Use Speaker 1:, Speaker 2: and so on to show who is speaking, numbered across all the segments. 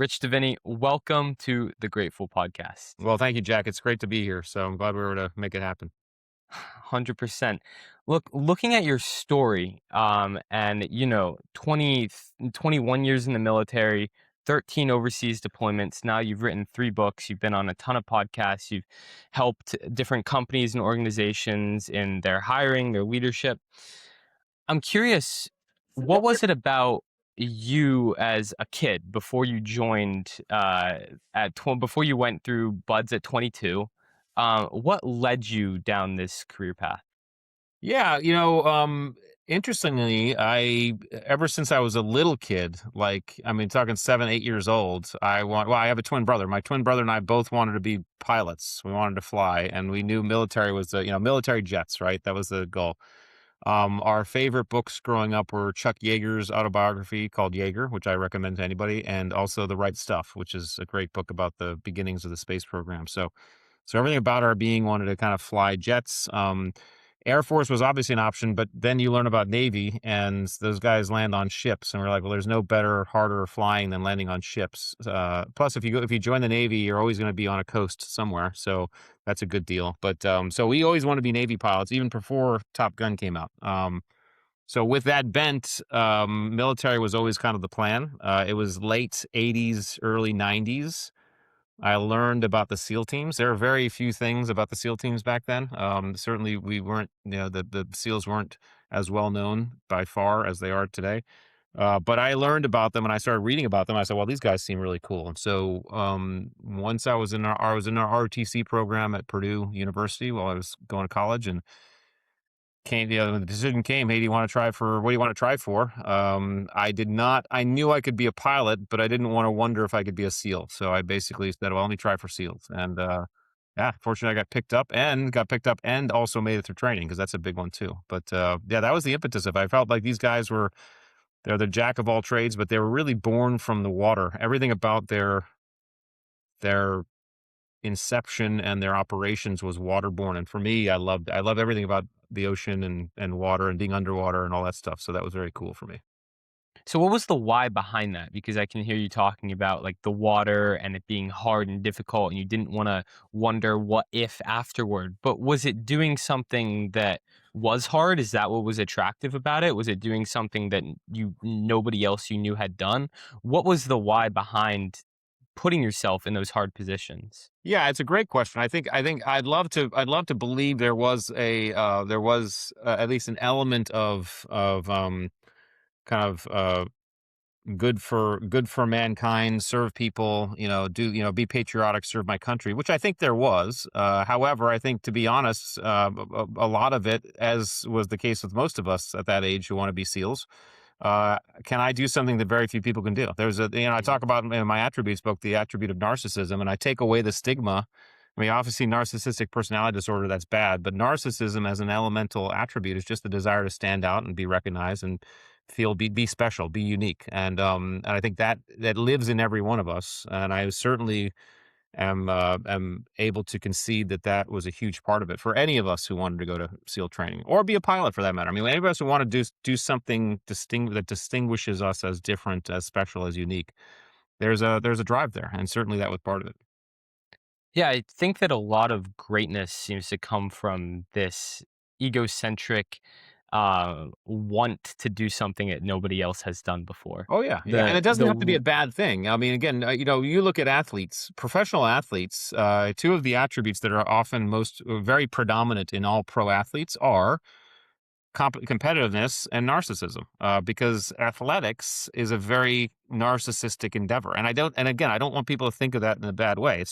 Speaker 1: Rich Diviney, welcome to the Grateful Podcast.
Speaker 2: Well, thank you, Jack. It's great to be here. So I'm glad we were able to make it happen.
Speaker 1: 100%. Looking at your story, and 21 years in the military, 13 overseas deployments. Now you've written 3 books. You've been on a ton of podcasts. You've helped different companies and organizations in their hiring, their leadership. I'm curious, what was it about you as a kid before you joined before you went through buds at 22? What led you down this career path?
Speaker 2: Yeah, interestingly, I ever since I was a little kid, talking 7, 8 years old, I have a twin brother. My twin brother and I both wanted to be pilots. We wanted to fly, and we knew military was military jets, right? That was the goal. Our favorite books growing up were Chuck Yeager's autobiography called Yeager, which I recommend to anybody, and also The Right Stuff, which is a great book about the beginnings of the space program. So everything about our being wanted to kind of fly jets. Air Force was obviously an option, but then you learn about Navy, and those guys land on ships, and we're like, well, there's no better, harder flying than landing on ships. Plus, if you join the Navy, you're always going to be on a coast somewhere, so that's a good deal. But so we always want to be Navy pilots, even before Top Gun came out. So with that bent, military was always kind of the plan. It was late '80s, early '90s. I learned about the SEAL teams. There are very few things about the SEAL teams back then. Certainly, we weren't, the SEALs weren't as well known by far as they are today. But I learned about them and I started reading about them. I said, well, these guys seem really cool. And so once I was in our ROTC program at Purdue University while I was going to college, and when the decision came, hey, what do you want to try for? I did not, I knew I could be a pilot, but I didn't want to wonder if I could be a SEAL. So I basically said, well, let me try for SEALs. And, yeah, fortunately I got picked up and also made it through training, because that's a big one too. But, yeah, that was the impetus of it. I felt like these guys they're the jack of all trades, but they were really born from the water. Everything about their inception and their operations was waterborne. And for me, I love everything about the ocean and water and being underwater and all that stuff. So that was very cool for me.
Speaker 1: So what was the why behind that? Because I can hear you talking about like the water and it being hard and difficult, and you didn't want to wonder what if afterward. But was it doing something that was hard? Is that what was attractive about it? Was it doing something that nobody else you knew had done? What was the why behind putting yourself in those hard positions?
Speaker 2: Yeah, it's a great question. I think I'd love to believe there was at least an element of kind of good for mankind, serve people, be patriotic, serve my country, which I think there was. However, I think, to be honest, a lot of it, as was the case with most of us at that age who want to be SEALs, can I do something that very few people can do? I talk about in my attributes book, the attribute of narcissism, and I take away the stigma. I mean, obviously, narcissistic personality disorder, that's bad, but narcissism as an elemental attribute is just the desire to stand out and be recognized and be special, be unique. And I think that lives in every one of us. And I certainly am able to concede that was a huge part of it for any of us who wanted to go to SEAL training or be a pilot for that matter. I mean, any of us who want to do something that distinguishes us as different, as special, as unique. There's a drive there, and certainly that was part of it.
Speaker 1: Yeah, I think that a lot of greatness seems to come from this egocentric want to do something that nobody else has done before.
Speaker 2: Oh yeah, yeah, and
Speaker 1: The
Speaker 2: it doesn't
Speaker 1: the
Speaker 2: have to be
Speaker 1: w-
Speaker 2: a bad thing. I mean, again, you look at athletes, professional athletes. Two of the attributes that are often very predominant in all pro athletes are competitiveness and narcissism. Because athletics is a very narcissistic endeavor, and I don't want people to think of that in a bad way.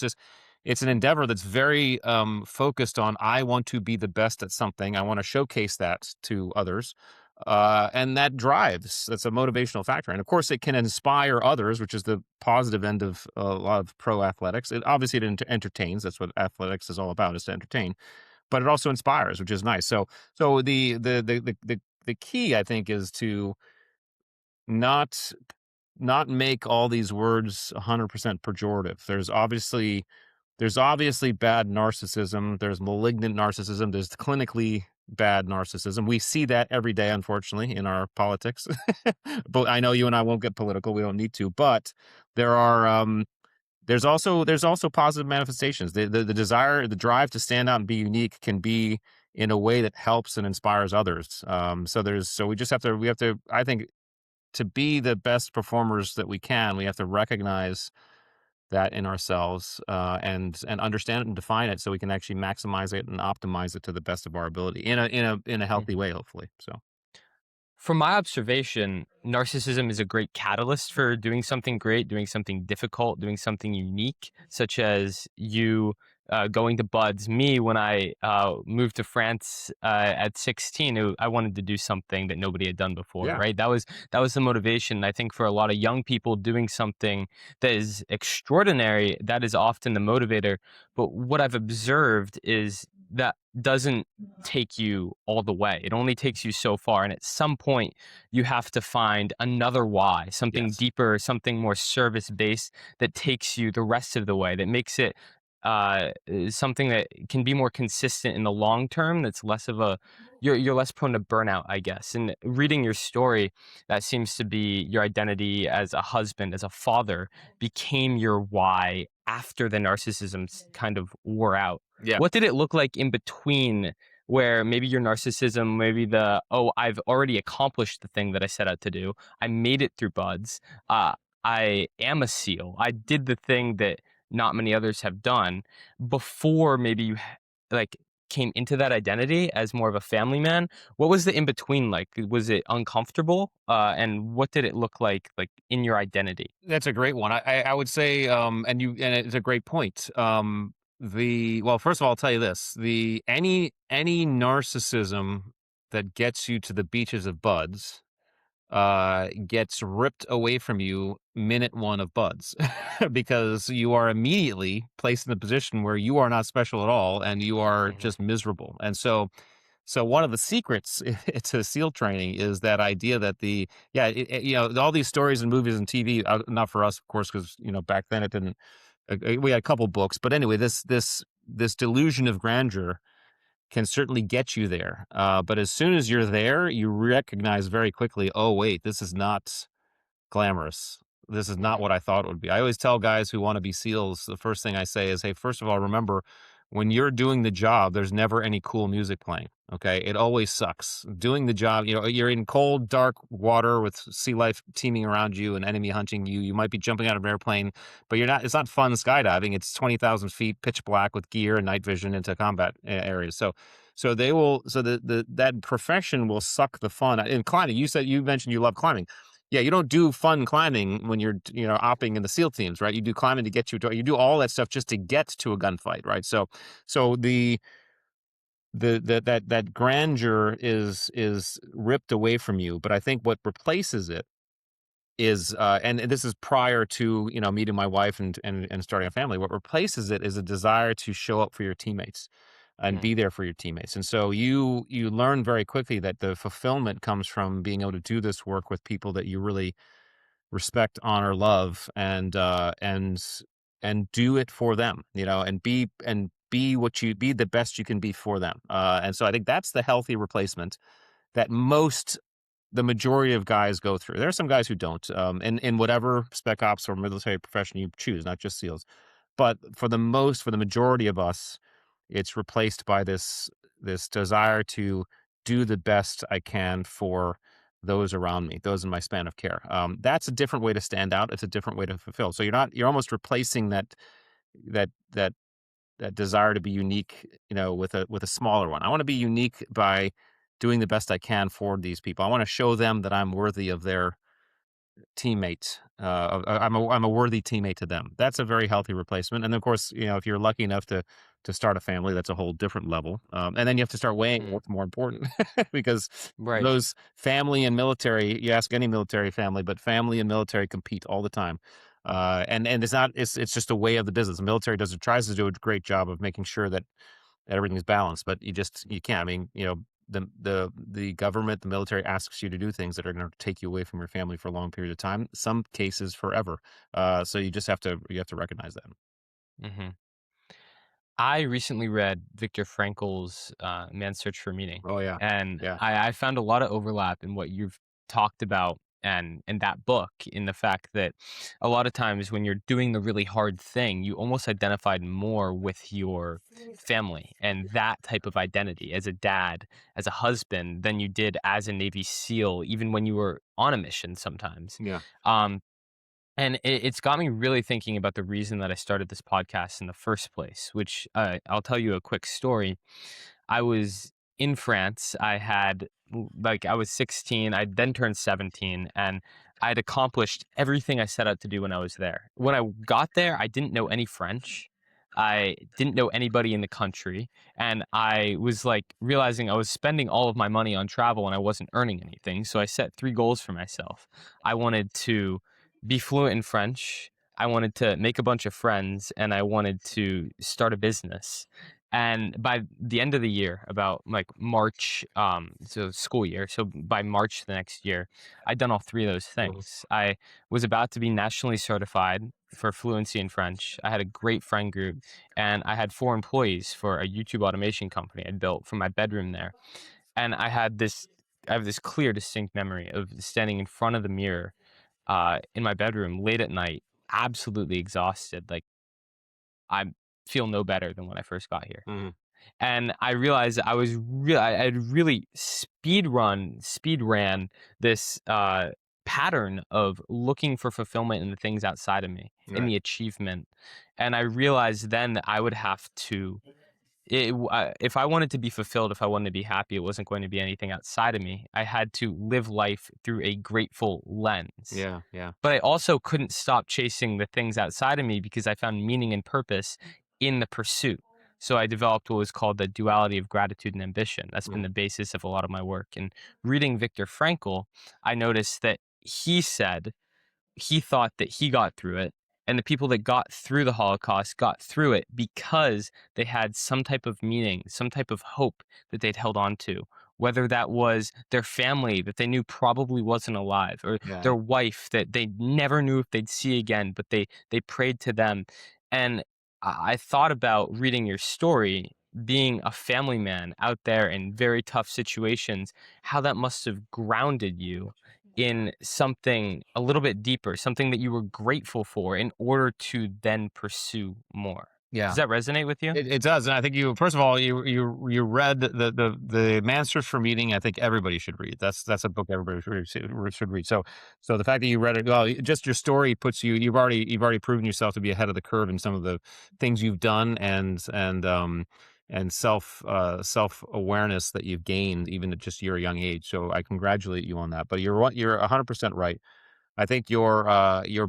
Speaker 2: It's an endeavor that's very focused on, I want to be the best at something. I want to showcase that to others. And that's a motivational factor. And of course, it can inspire others, which is the positive end of a lot of pro athletics. It entertains. That's what athletics is all about, is to entertain. But it also inspires, which is nice. So the key, I think, is to not make all these words 100% pejorative. There's obviously bad narcissism. There's malignant narcissism. There's clinically bad narcissism. We see that every day, unfortunately, in our politics. But I know you and I won't get political. We don't need to. But there are there's also positive manifestations. The desire, the drive to stand out and be unique can be in a way that helps and inspires others. So we just have to I think to be the best performers that we can, we have to recognize that in ourselves, and understand it and define it so we can actually maximize it and optimize it to the best of our ability in a healthy way, hopefully. So
Speaker 1: From my observation, narcissism is a great catalyst for doing something great, doing something difficult, doing something unique, such as you going to Buds. Me, when I moved to France at 16, I wanted to do something that nobody had done before.
Speaker 2: yeah,
Speaker 1: Right? That was the motivation. I think for a lot of young people, doing something that is extraordinary, that is often the motivator. But what I've observed is that doesn't take you all the way. It only takes you so far. And at some point, you have to find another why, something
Speaker 2: yes,
Speaker 1: deeper, something more service based that takes you the rest of the way, that makes it something that can be more consistent in the long term. That's less of a, you're less prone to burnout, I guess. And reading your story, that seems to be your identity as a husband, as a father, became your why after the narcissism kind of wore out.
Speaker 2: yeah.
Speaker 1: What did it look like in between where maybe your narcissism, maybe the, oh, I've already accomplished the thing that I set out to do. I made it through Buds. Uh, I am a SEAL. I did the thing that not many others have done before maybe like came into that identity as more of a family man. What was the in between like? Was it uncomfortable? And what did it look like in your identity?
Speaker 2: That's a great one. I would say, and it's a great point. Well, first of all, I'll tell you this: the any narcissism that gets you to the beaches of Buds gets ripped away from you minute one of Buds, because you are immediately placed in the position where you are not special at all and you are
Speaker 1: Mhm.
Speaker 2: just miserable. And so one of the secrets to SEAL training is that idea that all these stories and movies and TV, not for us, of course, because back then it didn't. We had a couple books, but anyway, this delusion of grandeur can certainly get you there. But as soon as you're there, you recognize very quickly, oh wait, this is not glamorous. This is not what I thought it would be. I always tell guys who want to be SEALs, the first thing I say is, hey, first of all, remember when you're doing the job, there's never any cool music playing. Okay. It always sucks. Doing the job, you're in cold, dark water with sea life teeming around you and enemy hunting you. You might be jumping out of an airplane, but it's not fun skydiving. It's 20,000 feet, pitch black with gear and night vision into combat areas. So that profession will suck the fun. In climbing, you mentioned you love climbing. Yeah, you don't do fun climbing when you're, opping in the SEAL teams, right? You do climbing to get you do all that stuff just to get to a gunfight, right? So that grandeur is ripped away from you. But I think what replaces it is, and this is prior to meeting my wife and starting a family. What replaces it is a desire to show up for your teammates and
Speaker 1: Mm.
Speaker 2: be there for your teammates. And so you learn very quickly that the fulfillment comes from being able to do this work with people that you really respect, honor, love, and do it for them, and be be the best you can be for them. And so I think that's the healthy replacement that the majority of guys go through. There are some guys who don't, in whatever spec ops or military profession you choose, not just SEALs. But for the majority of us, it's replaced by this desire to do the best I can for those around me, those in my span of care. That's a different way to stand out. It's a different way to fulfill. So you're almost replacing that that that desire to be unique, with a smaller one. I want to be unique by doing the best I can for these people. I want to show them that I'm worthy of their teammate. I'm a worthy teammate to them. That's a very healthy replacement. And of course, if you're lucky enough to start a family, that's a whole different level. And then you have to start weighing
Speaker 1: Mm.
Speaker 2: what's more important, because
Speaker 1: Right.
Speaker 2: those family and military. You ask any military family, but family and military compete all the time. And it's not. It's just a way of the business. The military tries to do a great job of making sure that everything's balanced, but you can't. I mean, the government, the military asks you to do things that are going to take you away from your family for a long period of time, some cases forever. So you have to recognize that.
Speaker 1: Hmm. I recently read Viktor Frankl's Man's Search for Meaning,
Speaker 2: Oh yeah,
Speaker 1: and
Speaker 2: yeah,
Speaker 1: I found a lot of overlap in what you've talked about and in that book, in the fact that a lot of times when you're doing the really hard thing, you almost identified more with your family and that type of identity as a dad, as a husband, than you did as a Navy SEAL, even when you were on a mission sometimes.
Speaker 2: yeah.
Speaker 1: Um, and it's got me really thinking about the reason that I started this podcast in the first place, which I'll tell you a quick story. I was in France. I was 16. I then turned 17, and I'd accomplished everything I set out to do when I was there. When I got there, I didn't know any French. I didn't know anybody in the country. And I was like realizing I was spending all of my money on travel and I wasn't earning anything. So I set three goals for myself. I wanted to be fluent in French. I wanted to make a bunch of friends, and I wanted to start a business. And by the end of the year, about like March, so school year, so by March the next year, I'd done all three of those
Speaker 2: Mhm.
Speaker 1: things. I was about to be nationally certified for fluency in French. I had a great friend group, and I had 4 employees for a YouTube automation company I'd built from my bedroom there. And I have this clear, distinct memory of standing in front of the mirror in my bedroom late at night, absolutely exhausted. Like, I feel no better than when I first got here.
Speaker 2: Mhm.
Speaker 1: And I realized that I had really speed ran this pattern of looking for fulfillment in the things outside of me, in
Speaker 2: Right.
Speaker 1: the achievement. And I realized then that I would have to if I wanted to be fulfilled, if I wanted to be happy, it wasn't going to be anything outside of me. I had to live life through a grateful lens.
Speaker 2: Yeah, yeah.
Speaker 1: But I also couldn't stop chasing the things outside of me because I found meaning and purpose in the pursuit. So I developed what was called the duality of gratitude and ambition. That's been
Speaker 2: Mm.
Speaker 1: the basis of a lot of my work. And reading Viktor Frankl, I noticed that he said he thought that he got through it. And the people that got through the Holocaust got through it because they had some type of meaning, some type of hope that they'd held on to, whether that was their family that they knew probably wasn't alive, or
Speaker 2: Yeah.
Speaker 1: their wife that they never knew if they'd see again, but they prayed to them. And I thought about reading your story, being a family man out there in very tough situations, how that must have grounded you in something a little bit deeper, something that you were grateful for in order to then pursue more. Does
Speaker 2: Yeah.
Speaker 1: that resonate with you?
Speaker 2: It does, and I think you first of all you read the Masters for Meeting. I think everybody should read. That's a book everybody should read. So the fact that you read it, well, just your story puts you. You've already proven yourself to be ahead of the curve in some of the things you've done, and self awareness that you've gained even at just your young age. So I congratulate you on that. But you're 100% right. I think your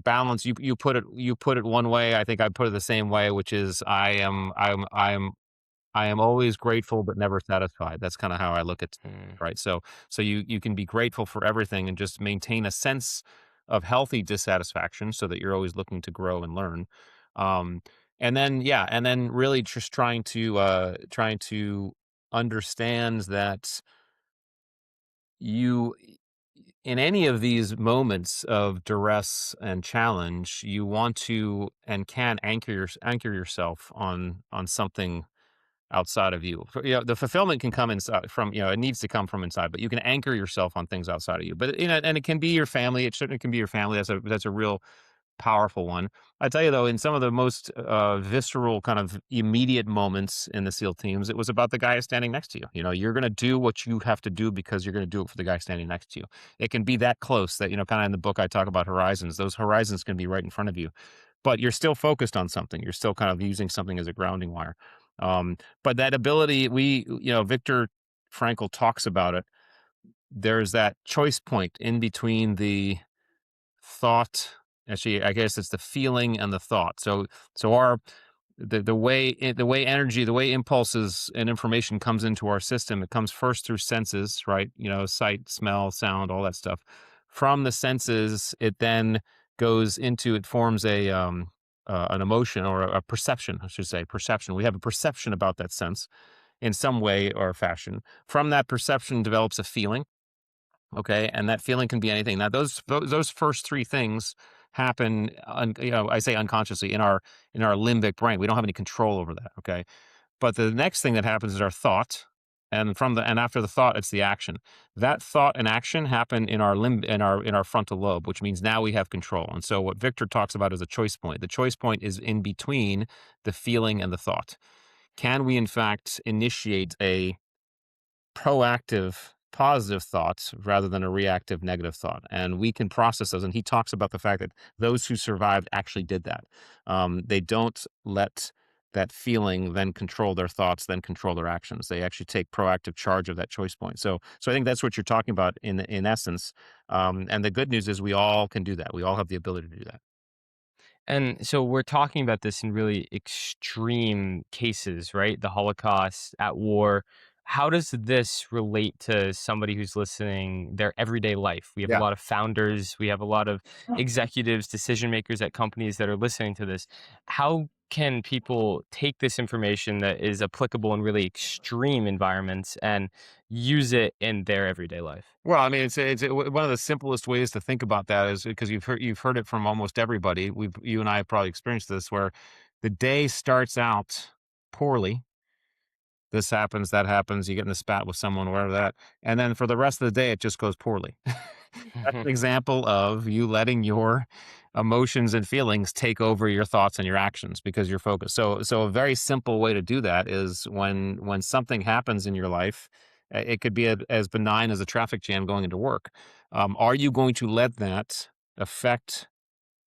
Speaker 2: balance, you put it one way. I think I put it the same way, which is I am always grateful but never satisfied. That's kind of how I look at
Speaker 1: Mm.
Speaker 2: right. So you can be grateful for everything and just maintain a sense of healthy dissatisfaction so that you're always looking to grow and learn. Um, and then really just trying to understand that you in any of these moments of duress and challenge, you want to and can anchor yourself on something outside of you. The fulfillment can come inside from, it needs to come from inside, but you can anchor yourself on things outside of you. But and it can be your family. It certainly can be your family. That's a real powerful one. I tell you though, in some of the most visceral kind of immediate moments in the SEAL teams, it was about the guy standing next to you. You're going to do what you have to do because you're going to do it for the guy standing next to you. It can be that close that, kind of in the book I talk about horizons. Those horizons can be right in front of you, but you're still focused on something. You're still kind of using something as a grounding wire. But that ability, Viktor Frankl talks about it. There's that choice point in between the thought. Actually, I guess it's the feeling and the thought. So the way energy, the way impulses and information comes into our system, it comes first through senses, right? Sight, smell, sound, all that stuff. From the senses, it then it forms an emotion or a perception, I should say, perception. We have a perception about that sense in some way or fashion. From that perception develops a feeling. Okay, and that feeling can be anything. Now, those first three things happen, I say unconsciously in our limbic brain. We don't have any control over that. Okay. But the next thing that happens is our thought, and after the thought, it's the action. That thought and action happen in our in our frontal lobe, which means now we have control. And so what Victor talks about is a choice point. The choice point is in between the feeling and the thought. Can we in fact initiate a proactive positive thoughts rather than a reactive negative thought, and we can process those? And he talks about the fact that those who survived actually did that. They don't let that feeling then control their thoughts, then control their actions. They actually take proactive charge of that choice point. So I think that's what you're talking about in essence. And the good news is we all can do that. We all have the ability to do that.
Speaker 1: And so we're talking about this in really extreme cases, right? The Holocaust, at war. How does this relate to somebody who's listening their everyday life? We have a
Speaker 2: Yeah.
Speaker 1: lot of founders, we have a lot of executives, decision makers at companies that are listening to this. How can people take this information that is applicable in really extreme environments and use it in their everyday life?
Speaker 2: Well, I mean, one of the simplest ways to think about that is because you've heard it from almost everybody. You and I have probably experienced this, where the day starts out poorly. This happens, that happens. You get in a spat with someone, whatever that, and then for the rest of the day, it just goes poorly. That's an example of you letting your emotions and feelings take over your thoughts and your actions because you're focused. So a very simple way to do that is when something happens in your life, it could be as benign as a traffic jam going into work. Are you going to let that affect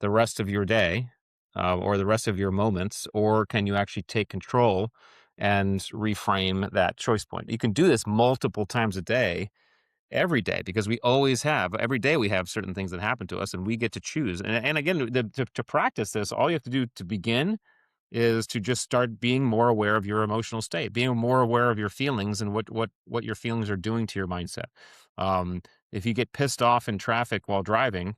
Speaker 2: the rest of your day, or the rest of your moments, or can you actually take control and reframe that choice point? You can do this multiple times a day, every day, because we always have every day we have certain things that happen to us, and we get to choose. And again, to practice this, all you have to do to begin is to just start being more aware of your emotional state, being more aware of your feelings and what your feelings are doing to your mindset. If you get pissed off in traffic while driving,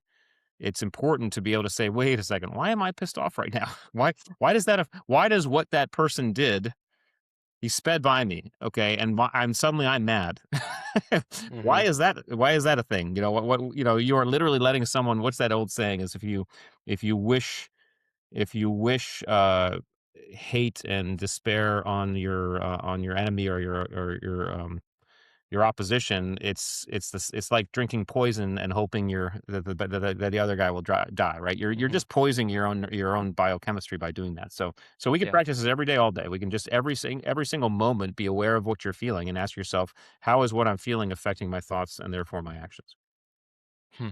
Speaker 2: it's important to be able to say, "Wait a second, why am I pissed off right now? Why does what that person did, he sped by me, okay, and I'm mad. Why
Speaker 1: Hmm.
Speaker 2: is that? Why is that a thing? You are literally letting someone. What's that old saying? Is if you wish hate and despair on your enemy or your opposition, it's like drinking poison and hoping that the other guy will die, right? You're
Speaker 1: Hmm.
Speaker 2: just poisoning your own biochemistry by doing that. So we can
Speaker 1: Yeah.
Speaker 2: practice this every day, all day. We can just every single moment be aware of what you're feeling and ask yourself, how is what I'm feeling affecting my thoughts and therefore my actions?
Speaker 1: Hmm.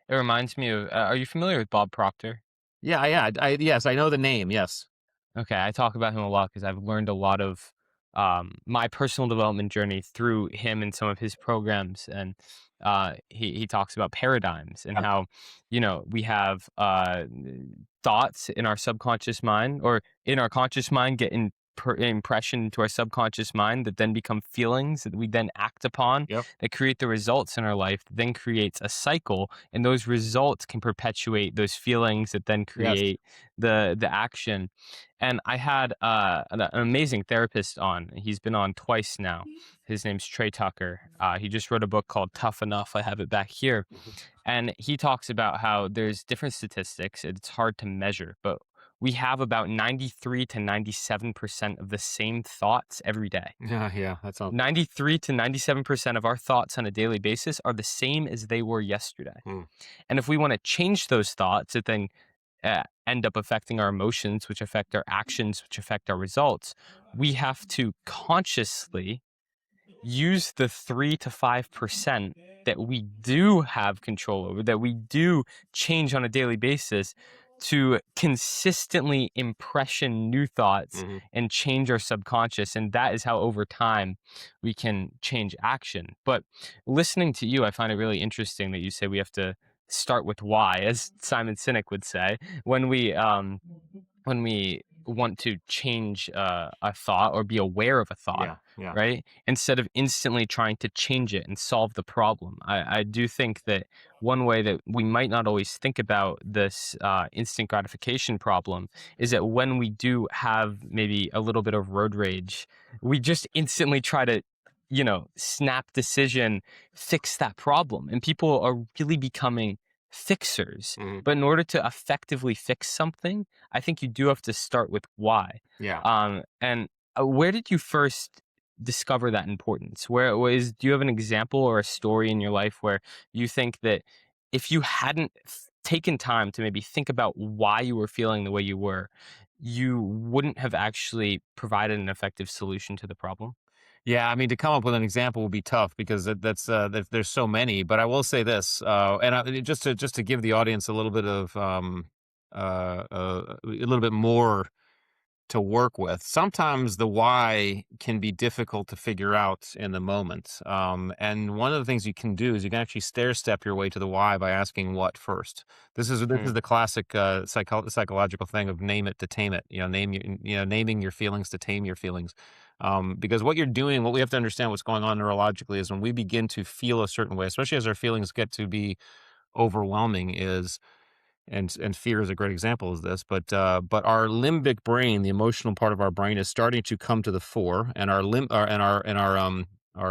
Speaker 1: It reminds me of, are you familiar with Bob Proctor?
Speaker 2: Yeah, yes, I know the name. Yes.
Speaker 1: Okay, I talk about him a lot because I've learned a lot of my personal development journey through him and some of his programs. And he talks about paradigms and
Speaker 2: Yep.
Speaker 1: how, we have thoughts in our subconscious mind, or in our conscious mind get impression to our subconscious mind that then become feelings that we then act upon,
Speaker 2: Yep.
Speaker 1: that create the results in our life, that then creates a cycle, and those results can perpetuate those feelings that then
Speaker 2: Yes.
Speaker 1: create the action. And I had an amazing therapist on. He's been on twice now. His name's Trey Tucker. He just wrote a book called Tough Enough. I have it back here.
Speaker 2: Mhm.
Speaker 1: And he talks about how there's different statistics. It's hard to measure, but we have about 93 to 97% of the same thoughts every day.
Speaker 2: Yeah, yeah, that sounds.
Speaker 1: 93 to 97% of our thoughts on a daily basis are the same as they were yesterday.
Speaker 2: Hmm.
Speaker 1: And if we want to change those thoughts, it then end up affecting our emotions, which affect our actions, which affect our results. We have to consciously use the 3 to 5% that we do have control over, that we do change on a daily basis, to consistently impression new thoughts
Speaker 2: Hmm.
Speaker 1: and change our subconscious. And that is how over time we can change action. But listening to you, I find it really interesting that you say we have to start with why, as Simon Sinek would say, when we want to change a thought or be aware of a thought,
Speaker 2: Yeah, yeah.
Speaker 1: right? Instead of instantly trying to change it and solve the problem. I do think that one way that we might not always think about this instant gratification problem is that when we do have maybe a little bit of road rage, we just instantly try to, snap decision, fix that problem. And people are really becoming fixers.
Speaker 2: Mhm.
Speaker 1: But in order to effectively fix something, I think you do have to start with why.
Speaker 2: Yeah.
Speaker 1: And where did you first discover that importance? Where was, do you have an example or a story in your life where you think that if you hadn't taken time to maybe think about why you were feeling the way you were, you wouldn't have actually provided an effective solution to the problem?
Speaker 2: Yeah, I mean, to come up with an example would be tough because there's so many. But I will say this, just to give the audience a little bit of a little bit more to work with. Sometimes the why can be difficult to figure out in the moment. And one of the things you can do is you can actually stair step your way to the why by asking what first. This is
Speaker 1: Hmm.
Speaker 2: the classic psychological thing of name it to tame it. Naming your feelings to tame your feelings. Because what you're doing, what we have to understand, what's going on neurologically, is when we begin to feel a certain way, especially as our feelings get to be overwhelming, is and fear is a great example of this, but our limbic brain, the emotional part of our brain, is starting to come to the fore, and our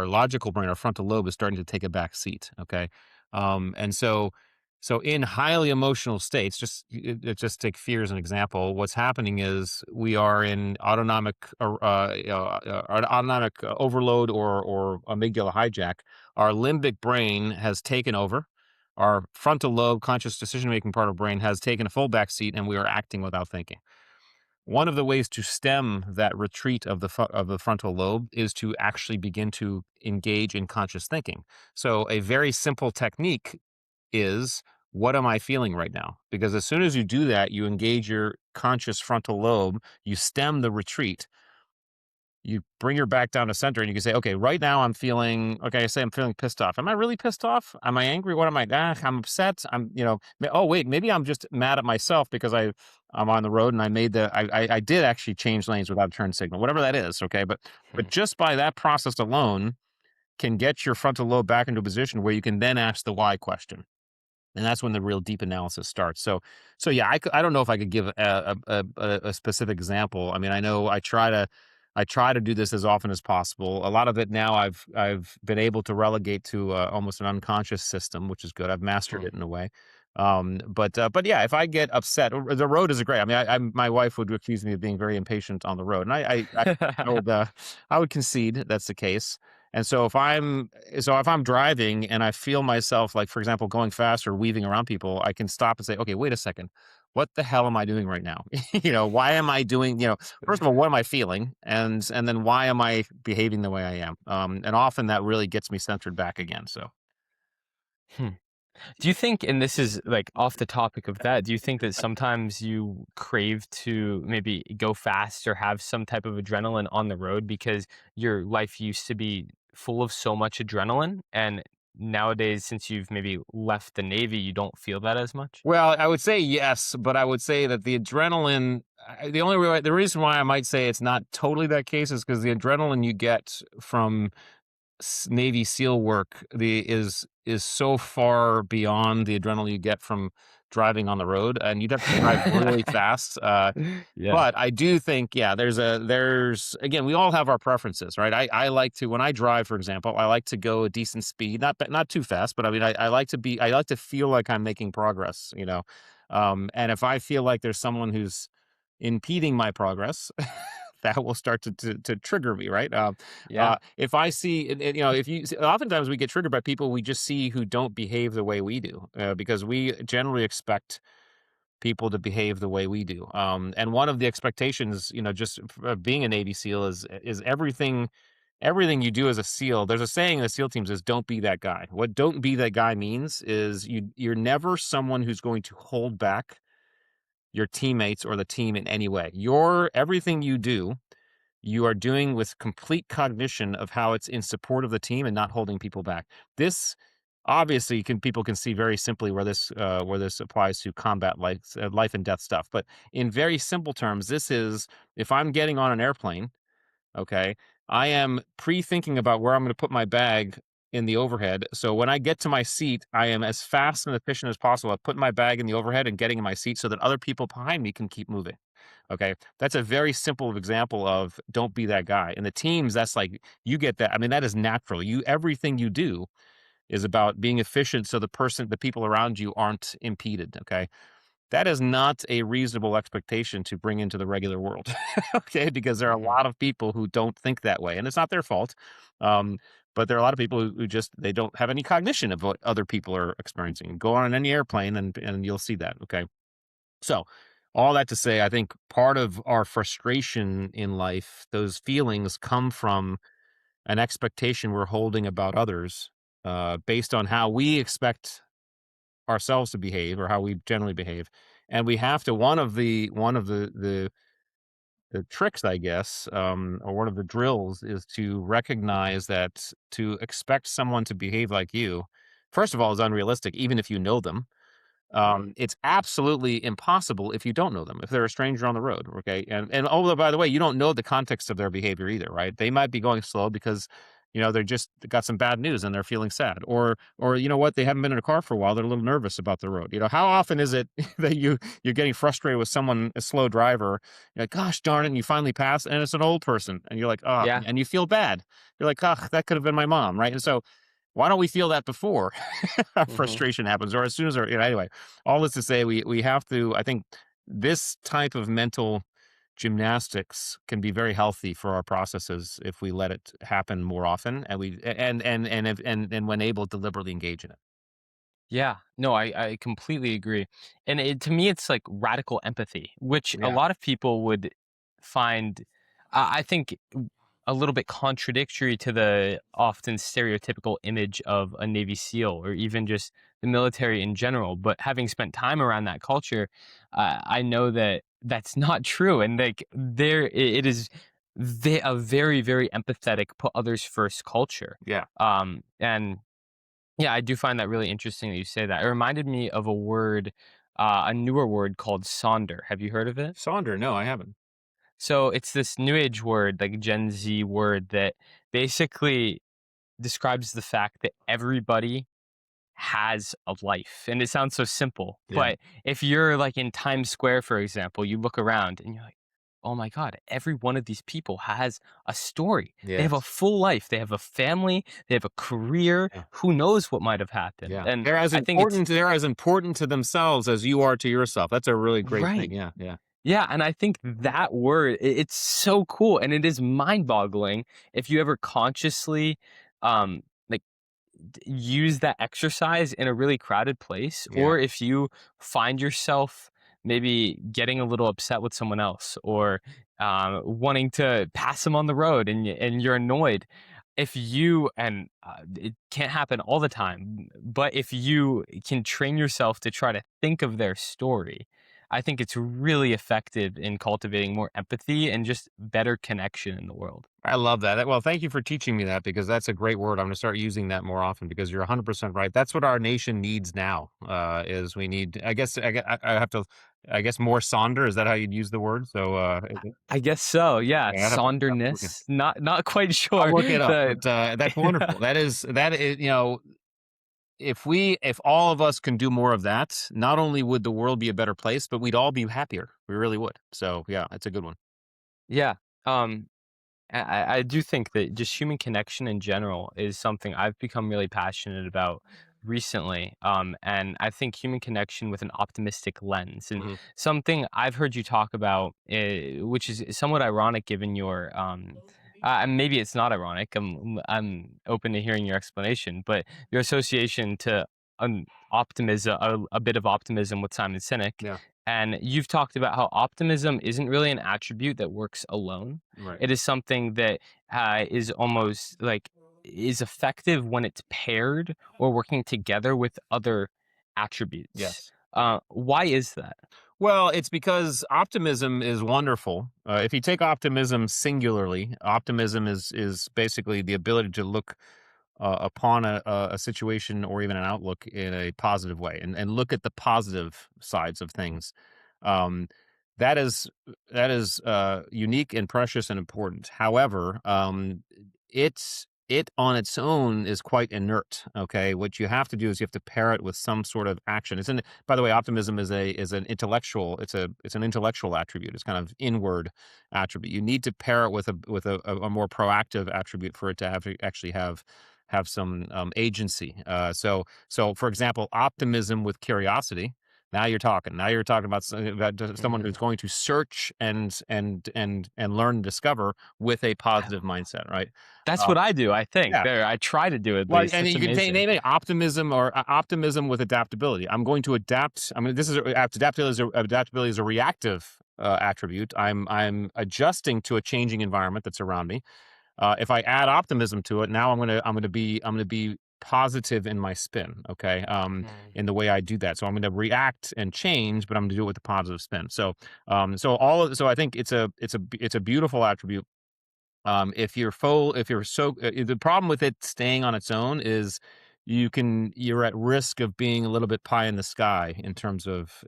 Speaker 2: logical brain, our frontal lobe, is starting to take a back seat. Okay, and so in highly emotional states, just take fear as an example. What's happening is we are in autonomic overload or amygdala hijack. Our limbic brain has taken over. Our frontal lobe, conscious decision making part of brain, has taken a full back seat, and we are acting without thinking. One of the ways to stem that retreat of the frontal lobe is to actually begin to engage in conscious thinking. So a very simple technique is, what am I feeling right now? Because as soon as you do that, you engage your conscious frontal lobe, you stem the retreat, you bring your back down to center, and you can say, okay, right now I'm feeling, okay, I say I'm feeling pissed off. Am I really pissed off? Am I angry? What am I? I'm upset. Oh, wait, maybe I'm just mad at myself because I'm on the road and I did actually change lanes without a turn signal, whatever that is. Okay. But just by that process alone can get your frontal lobe back into a position where you can then ask the why question. And that's when the real deep analysis starts. So yeah, I don't know if I could give a specific example. I mean, I know I try to do this as often as possible. A lot of it now I've been able to relegate to almost an unconscious system, which is good. I've mastered it in a way. But yeah, if I get upset, the road is a great. I mean, my wife would accuse me of being very impatient on the road, and I would I would concede that's the case. And so if I'm driving and I feel myself, like, for example, going fast or weaving around people, I can stop and say, okay, wait a second. What the hell am I doing right now? Why am I doing, first of all, what am I feeling? And then why am I behaving the way I am? And often that really gets me centered back again. So
Speaker 1: Hmm. Do you think, and this is like off the topic of that, do you think that sometimes you crave to maybe go fast or have some type of adrenaline on the road because your life used to be full of so much adrenaline, and nowadays, since you've maybe left the Navy, you don't feel that as much?
Speaker 2: well, I would say yes, but I would say that the adrenaline, the reason why I might say it's not totally that case is because the adrenaline you get from Navy SEAL work is so far beyond the adrenaline you get from driving on the road, and you'd have to drive really fast.
Speaker 1: Yeah.
Speaker 2: But I do think, yeah, there's again, we all have our preferences, right? I like to, when I drive, for example, I like to go a decent speed, not too fast, but I mean, I like to feel like I'm making progress. And if I feel like there's someone who's impeding my progress, that will start to trigger me, right?
Speaker 1: Yeah.
Speaker 2: If I see, if you, oftentimes we get triggered by people we just see who don't behave the way we do, because we generally expect people to behave the way we do. And one of the expectations, just being a Navy SEAL is everything you do as a SEAL. There's a saying in the SEAL teams is "Don't be that guy." What "Don't be that guy" means is you're never someone who's going to hold back your teammates or the team in any way. Everything you do, you are doing with complete cognition of how it's in support of the team and not holding people back. This obviously people can see very simply where this applies to combat life and death stuff. But in very simple terms, this is, if I'm getting on an airplane, okay, I am pre-thinking about where I'm going to put my bag in the overhead. So when I get to my seat, I am as fast and efficient as possible at putting my bag in the overhead and getting in my seat so that other people behind me can keep moving. Okay. That's a very simple example of don't be that guy. In the teams, that's like, you get that. I mean, that is natural. Everything you do is about being efficient so the people around you aren't impeded. Okay. That is not a reasonable expectation to bring into the regular world. Okay. Because there are a
Speaker 1: Hmm.
Speaker 2: lot of people who don't think that way, and it's not their fault. Um, but there are a lot of people who just, they don't have any cognition of what other people are experiencing. Go on any airplane and you'll see that. Okay. So, all that to say, I think part of our frustration in life, those feelings come from an expectation we're holding about others, based on how we expect ourselves to behave or how we generally behave. And we have to, one of the tricks, I guess, or one of the drills, is to recognize that to expect someone to behave like you, first of all, is unrealistic, even if you know them.
Speaker 1: Hmm.
Speaker 2: It's absolutely impossible if you don't know them, if they're a stranger on the road, okay? And oh, by the way, you don't know the context of their behavior either, right? They might be going slow because, they just got some bad news and they're feeling sad, or you know what, they haven't been in a car for a while, they're a little nervous about the road. How often is it that you're getting frustrated with someone, a slow driver, you're like, gosh darn it, and you finally pass, and it's an old person, and you're like, oh,
Speaker 1: Yeah.
Speaker 2: and you feel bad. You're like, oh, that could have been my mom, right? And so why don't we feel that before our
Speaker 1: Hmm.
Speaker 2: frustration happens, or as soon as anyway, all this to say, we have to, I think this type of mental gymnastics can be very healthy for our processes if we let it happen more often, and we and if, and when able, deliberately engage in it.
Speaker 1: Yeah, no, I completely agree. And to me, it's like radical empathy, which a
Speaker 2: Yeah.
Speaker 1: lot of people would find, I think, a little bit contradictory to the often stereotypical image of a Navy SEAL or even just the military in general. But having spent time around that culture, I know that that's not true. And like, it is a very, very empathetic, put others first culture.
Speaker 2: Yeah.
Speaker 1: And yeah, I do find that really interesting that you say that. It reminded me of a word, a newer word called Sonder. Have you heard of it?
Speaker 2: Sonder, no, I haven't.
Speaker 1: So it's this new age word, like Gen Z word, that basically describes the fact that everybody has a life. And it sounds so simple.
Speaker 2: Yeah.
Speaker 1: But if you're like in Times Square, for example, you look around and you're like, oh my God, every one of these people has a story. They have a
Speaker 2: Yes.
Speaker 1: full life. They have a family. They have a career.
Speaker 2: Yeah.
Speaker 1: Who knows what might have happened?
Speaker 2: Yeah.
Speaker 1: And
Speaker 2: They're as
Speaker 1: I think it's
Speaker 2: important. They're as important to themselves as you are to yourself. That's a really great thing.
Speaker 1: right.
Speaker 2: Yeah. Yeah.
Speaker 1: Yeah. And I think that word, it's so cool. And it is mind boggling if you ever consciously, like, use that exercise in a really crowded place,
Speaker 2: Yeah.
Speaker 1: or if you find yourself maybe getting a little upset with someone else, or wanting to pass them on the road, and you're annoyed. If you and it can't happen all the time, but if you can train yourself to try to think of their story, I think it's really effective in cultivating more empathy and just better connection in the world.
Speaker 2: I love that. Well, thank you for teaching me that, because that's a great word. I'm going to start using that more often, because you're 100% right. That's what our nation needs now. Is we need, I guess, I have to, I guess, more Sonder. Is that how you'd use the word? So,
Speaker 1: I guess so, yeah,
Speaker 2: yeah, I'd have to look it.
Speaker 1: Sonderness, not quite
Speaker 2: I'll
Speaker 1: sure
Speaker 2: look it up.
Speaker 1: the
Speaker 2: But that's wonderful. That is, if all of us can do more of that, not only would the world be a better place, but we'd all be happier. We really would. So, yeah, it's a good one.
Speaker 1: yeah, um, I do think that just human connection in general is something I've become really passionate about recently. And I think human connection with an optimistic lens, and
Speaker 2: Hmm.
Speaker 1: something I've heard you talk about, which is somewhat ironic given your, and maybe it's not ironic. I'm open to hearing your explanation, but your association to optimism, a bit of optimism with Simon Sinek.
Speaker 2: Yeah.
Speaker 1: And you've talked about how optimism isn't really an attribute that works alone.
Speaker 2: Right.
Speaker 1: It is something that is almost like is effective when it's paired or working together with other attributes.
Speaker 2: Yes. Yeah.
Speaker 1: Why is that?
Speaker 2: Well, it's because optimism is wonderful. If you take optimism singularly, optimism is basically the ability to look upon a situation or even an outlook in a positive way, and look at the positive sides of things. Um, that is unique and precious and important. However, it on its own is quite inert. Okay, what you have to do is you have to pair it with some sort of action. By the way, optimism is an intellectual. It's an intellectual attribute. It's kind of inward attribute. You need to pair it with a more proactive attribute for it to actually agency. So for example, optimism with curiosity. Now you're talking. Now you're talking about, someone
Speaker 1: Mm.
Speaker 2: who's going to search and learn and discover with a positive mindset, right?
Speaker 1: That's
Speaker 2: Uh,
Speaker 1: what I do, I think.
Speaker 2: yeah.
Speaker 1: There, I try to do at
Speaker 2: Well,
Speaker 1: least.
Speaker 2: and
Speaker 1: That's
Speaker 2: you can
Speaker 1: amazing.
Speaker 2: name it optimism, or optimism with adaptability. I'm going to adapt. I mean, this is adaptability is a reactive attribute. I'm adjusting to a changing environment that's around me. If I add optimism to it, now I'm gonna be positive in my spin. Okay,
Speaker 1: Mm.
Speaker 2: in the way I do that. So I'm gonna react and change, but I'm gonna do it with a positive spin. So I think it's a beautiful attribute. If you're so the problem with it staying on its own is you're at risk of being a little bit pie in the sky in terms of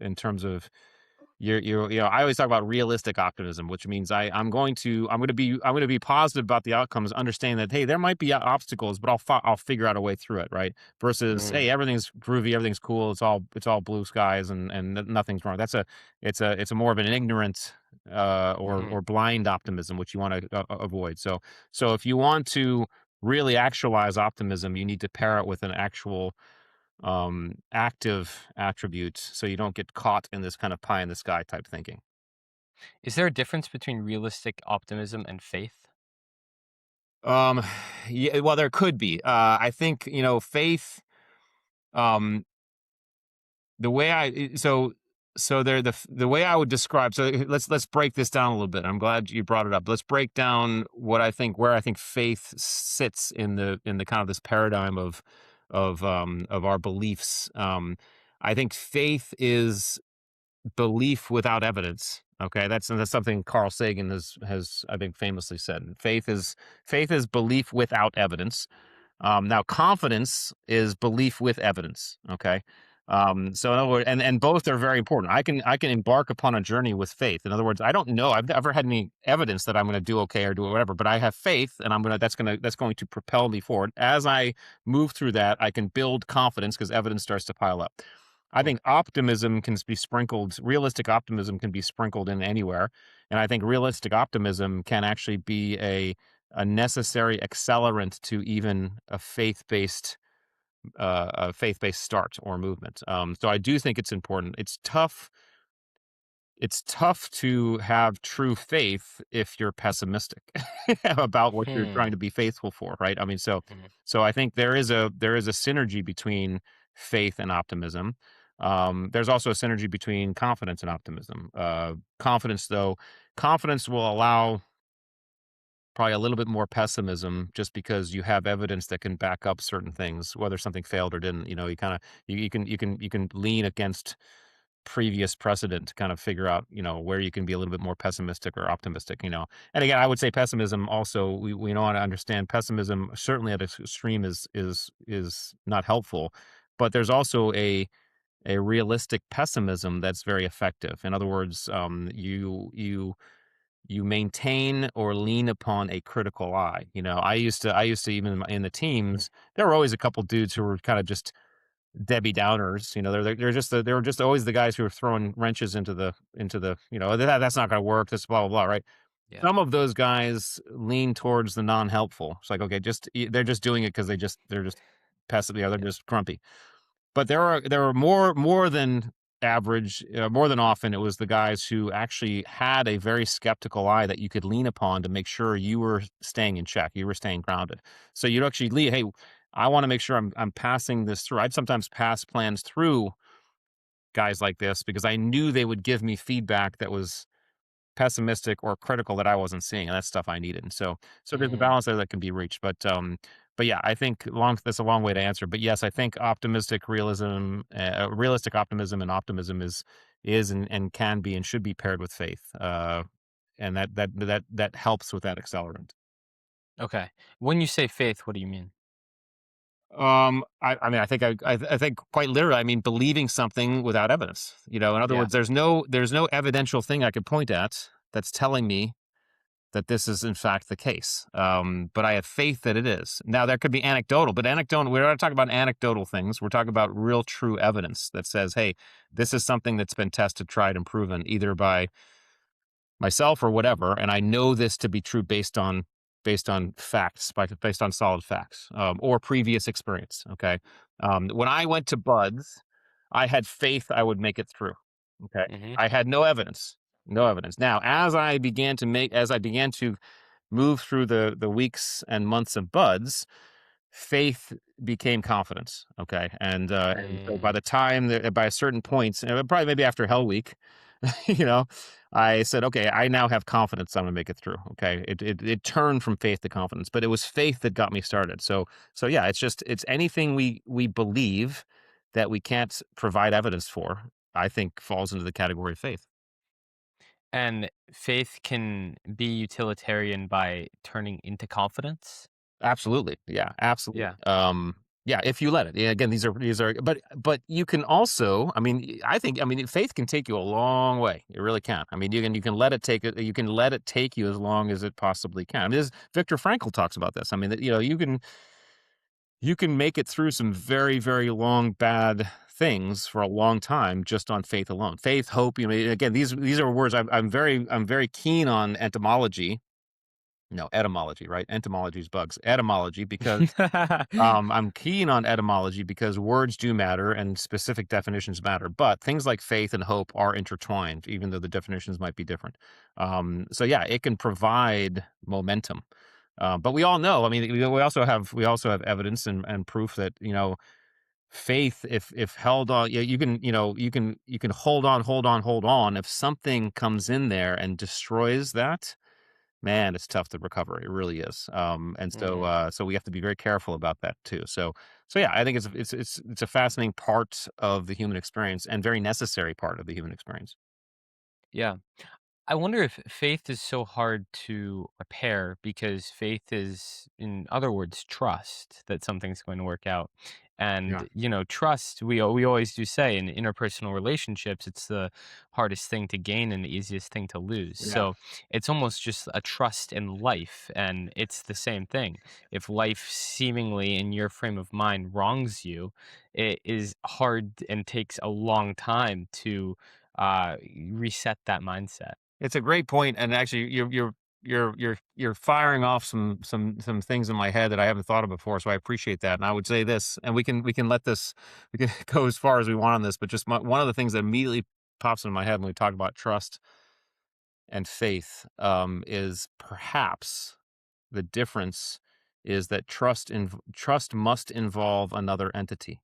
Speaker 2: I always talk about realistic optimism, which means I'm going to be positive about the outcomes, understanding that, hey, there might be obstacles, but I'll figure out a way through it, right? Versus,
Speaker 1: Mm.
Speaker 2: hey, everything's groovy, everything's cool, it's all blue skies, and nothing's wrong. It's a more of an ignorant or
Speaker 1: Mhm.
Speaker 2: blind optimism, which you want to avoid. So if you want to really actualize optimism, you need to pair it with an actual active attribute, so you don't get caught in this kind of pie in the sky type thinking.
Speaker 1: Is there a difference between realistic optimism and faith?
Speaker 2: Um, yeah, well, there could be. I think, faith. Um, the way I so there the way I would describe. So let's break this down a little bit. I'm glad you brought it up. Let's break down where I think faith sits in the kind of this paradigm of our beliefs. I think faith is belief without evidence. Okay, that's something Carl Sagan has I think famously said. Faith is belief without evidence. Now, confidence is belief with evidence. Okay. So in other words, and both are very important. I can embark upon a journey with faith. In other words, I don't know. I've never had any evidence that I'm going to do okay or do whatever, but I have faith, and that's going to propel me forward. As I move through that, I can build confidence because evidence starts to pile up. I think
Speaker 1: Okay.
Speaker 2: optimism can be sprinkled. Realistic optimism can be sprinkled in anywhere, and I think realistic optimism can actually be a necessary accelerant to even a faith based start or movement. So I do think it's important. It's tough to have true faith if you're pessimistic about what you're trying
Speaker 1: Hmm.
Speaker 2: to be faithful for, right? I mean, so
Speaker 1: Mhm.
Speaker 2: so I think there is a synergy between faith and optimism. There's also a synergy between confidence and optimism. Confidence will allow probably a little bit more pessimism, just because you have evidence that can back up certain things, whether something failed or didn't. You kind of you can lean against previous precedent to kind of figure out, where you can be a little bit more pessimistic or optimistic. And again, I would say pessimism also, we know how to understand pessimism certainly at its extreme is not helpful, but there's also a realistic pessimism that's very effective. In other words, you maintain or lean upon a critical eye. I used to even in the teams, there were always a couple dudes who were kind of just Debbie Downers. They were just always the guys who were throwing wrenches into the that's not going to work. This blah blah blah. Right.
Speaker 1: Yeah.
Speaker 2: Some of those guys lean towards the non-helpful. It's like, okay, they're just doing it because they're just passive. Yeah, they're
Speaker 1: Yeah.
Speaker 2: just grumpy. But there are more than average, more than often, it was the guys who actually had a very skeptical eye that you could lean upon to make sure you were staying in check, you were staying grounded. So you'd actually lead, hey, I want to make sure I'm passing this through. I'd sometimes pass plans through guys like this because I knew they would give me feedback that was pessimistic or critical that I wasn't seeing, and that's stuff I needed. And so there's a
Speaker 1: Mm.
Speaker 2: balance there that can be reached. But yeah, I think that's a long way to answer. But yes, I think realistic optimism and optimism is and can be and should be paired with faith. And that helps with that accelerant.
Speaker 1: Okay. When you say faith, what do you mean?
Speaker 2: I mean, I think quite literally, I mean, believing something without evidence. In other
Speaker 1: Yeah.
Speaker 2: words, there's no evidential thing I could point at that's telling me that this is in fact the case. But I have faith that it is. Now there could be anecdotal, but anecdotal, we're not talking about anecdotal things. We're talking about real true evidence that says, hey, this is something that's been tested, tried, and proven either by myself or whatever. And I know this to be true based on based on facts, based on solid facts, or previous experience. Okay. When I went to Buds, I had faith I would make it through. Okay.
Speaker 1: Hmm.
Speaker 2: I had no evidence, no evidence. Now, as I began to move through the weeks and months of Buds, faith became confidence. Okay. And so by
Speaker 1: Mm.
Speaker 2: the time by a certain point, probably maybe after Hell Week, you know, I said, okay, I now have confidence I'm gonna make it through. Okay. It turned from faith to confidence, but it was faith that got me started. So yeah, it's anything we believe that we can't provide evidence for, I think falls into the category of faith.
Speaker 1: And faith can be utilitarian by turning into confidence.
Speaker 2: Absolutely. Yeah, absolutely.
Speaker 1: Yeah.
Speaker 2: Yeah, if you let it. Yeah, again, these are but you can also, I mean, I mean, faith can take you a long way. It really can. I mean, you can let it take you as long as it possibly can. I mean, this Viktor Frankl talks about this. I mean, that, you can make it through some very, very long bad things for a long time just on faith alone. Faith, hope, again, these are words I'm very keen on etymology. No, etymology, right? Entomology is bugs. Etymology, because I'm keen on etymology because words do matter and specific definitions matter. But things like faith and hope are intertwined, even though the definitions might be different. So yeah, it can provide momentum. But we all know. I mean, we also have evidence and proof that faith, if held on, yeah, you can hold on, hold on, hold on. If something comes in there and destroys that, man, it's tough to recover. It really is. And so,
Speaker 1: Mm.
Speaker 2: so we have to be very careful about that too. So yeah, I think it's a fascinating part of the human experience and very necessary part of the human experience.
Speaker 1: Yeah. I wonder if faith is so hard to repair because faith is, in other words, trust that something's going to work out.
Speaker 2: Yeah,
Speaker 1: And, trust, we always do say in interpersonal relationships, it's the hardest thing to gain and the easiest thing to lose.
Speaker 2: yeah.
Speaker 1: So it's almost just a trust in life. And it's the same thing. If life seemingly in your frame of mind wrongs you, it is hard and takes a long time to uh, reset that mindset.
Speaker 2: It's a great point, and actually, you're firing off some things in my head that I haven't thought of before. So I appreciate that, and I would say this, and we can let this we can go as far as we want on this, but just one of the things that immediately pops into my head when we talk about trust and faith, is perhaps the difference is that trust must involve another entity.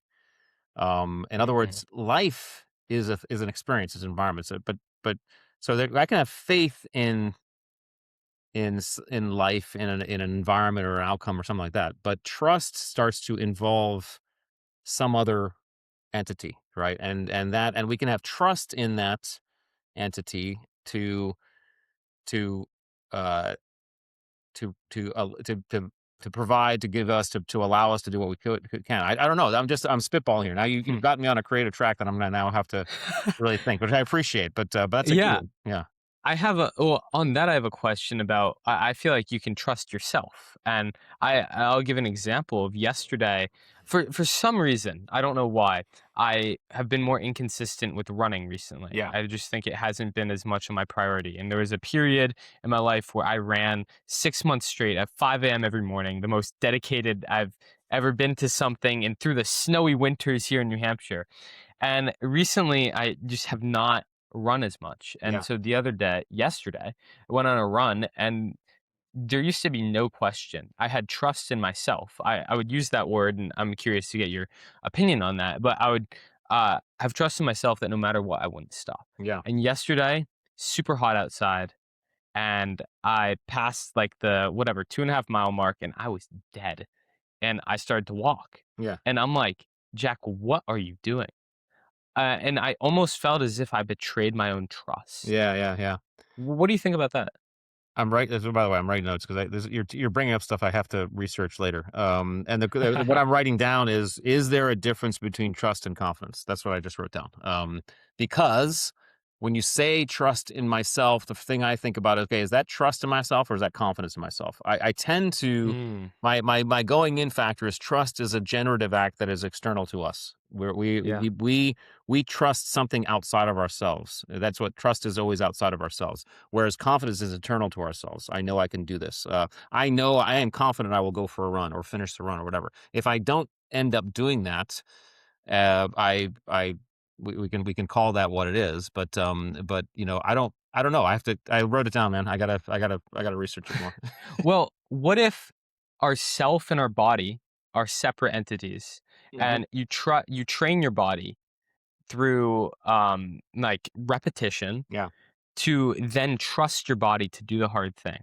Speaker 2: In other
Speaker 1: Mm,
Speaker 2: words, life is an experience, is an environment. But so that I can have faith in life, in an environment or an outcome or something like that. But trust starts to involve some other entity, right? And we can have trust in that entity to to uh to provide, to give us, to allow us to do what we can. I don't know. I'm spitballing here. Now you've
Speaker 1: hmm.
Speaker 2: got me on a creative track that I'm gonna now have to really think, which I appreciate. But that's a good
Speaker 1: Yeah,
Speaker 2: one. Yeah.
Speaker 1: on that I have a question about. I feel like you can trust yourself, and I'll give an example of yesterday. For some reason, I don't know why, I have been more inconsistent with running recently.
Speaker 2: Yeah.
Speaker 1: I just think it hasn't been as much of my priority. And there was a period in my life where I ran 6 months straight at 5 a.m. every morning, the most dedicated I've ever been to something, and through the snowy winters here in New Hampshire. And recently, I just have not run as much. And
Speaker 2: Yeah.
Speaker 1: so yesterday, I went on a run and there used to be no question. I had trust in myself. I would use that word and I'm curious to get your opinion on that. But I would have trust in myself that no matter what, I wouldn't stop.
Speaker 2: Yeah.
Speaker 1: And yesterday, super hot outside. And I passed like the whatever 2.5 mile mark and I was dead. And I started to walk.
Speaker 2: Yeah.
Speaker 1: And I'm like, Jack, what are you doing? And I almost felt as if I betrayed my own trust.
Speaker 2: Yeah. Yeah. Yeah.
Speaker 1: What do you think about that?
Speaker 2: I'm right. By the way, I'm writing notes because you're bringing up stuff I have to research later. And what I'm writing down is there a difference between trust and confidence? That's what I just wrote down. Because when you say trust in myself, the thing I think about is, okay, is that trust in myself or is that confidence in myself? I tend to
Speaker 1: Mm,
Speaker 2: my going in factor is trust is a generative act that is external to us. Where
Speaker 1: yeah.
Speaker 2: we trust something outside of ourselves. That's what trust is, always outside of ourselves. Whereas confidence is internal to ourselves. I know I can do this. I know I am confident I will go for a run or finish the run or whatever. If I don't end up doing that, I we can call that what it is, but I don't know. I wrote it down, man. I gotta research it more.
Speaker 1: Well, what if our self and our body are separate entities,
Speaker 2: Mhm.
Speaker 1: and you train your body through like repetition
Speaker 2: Yeah.
Speaker 1: to then trust your body to do the hard thing.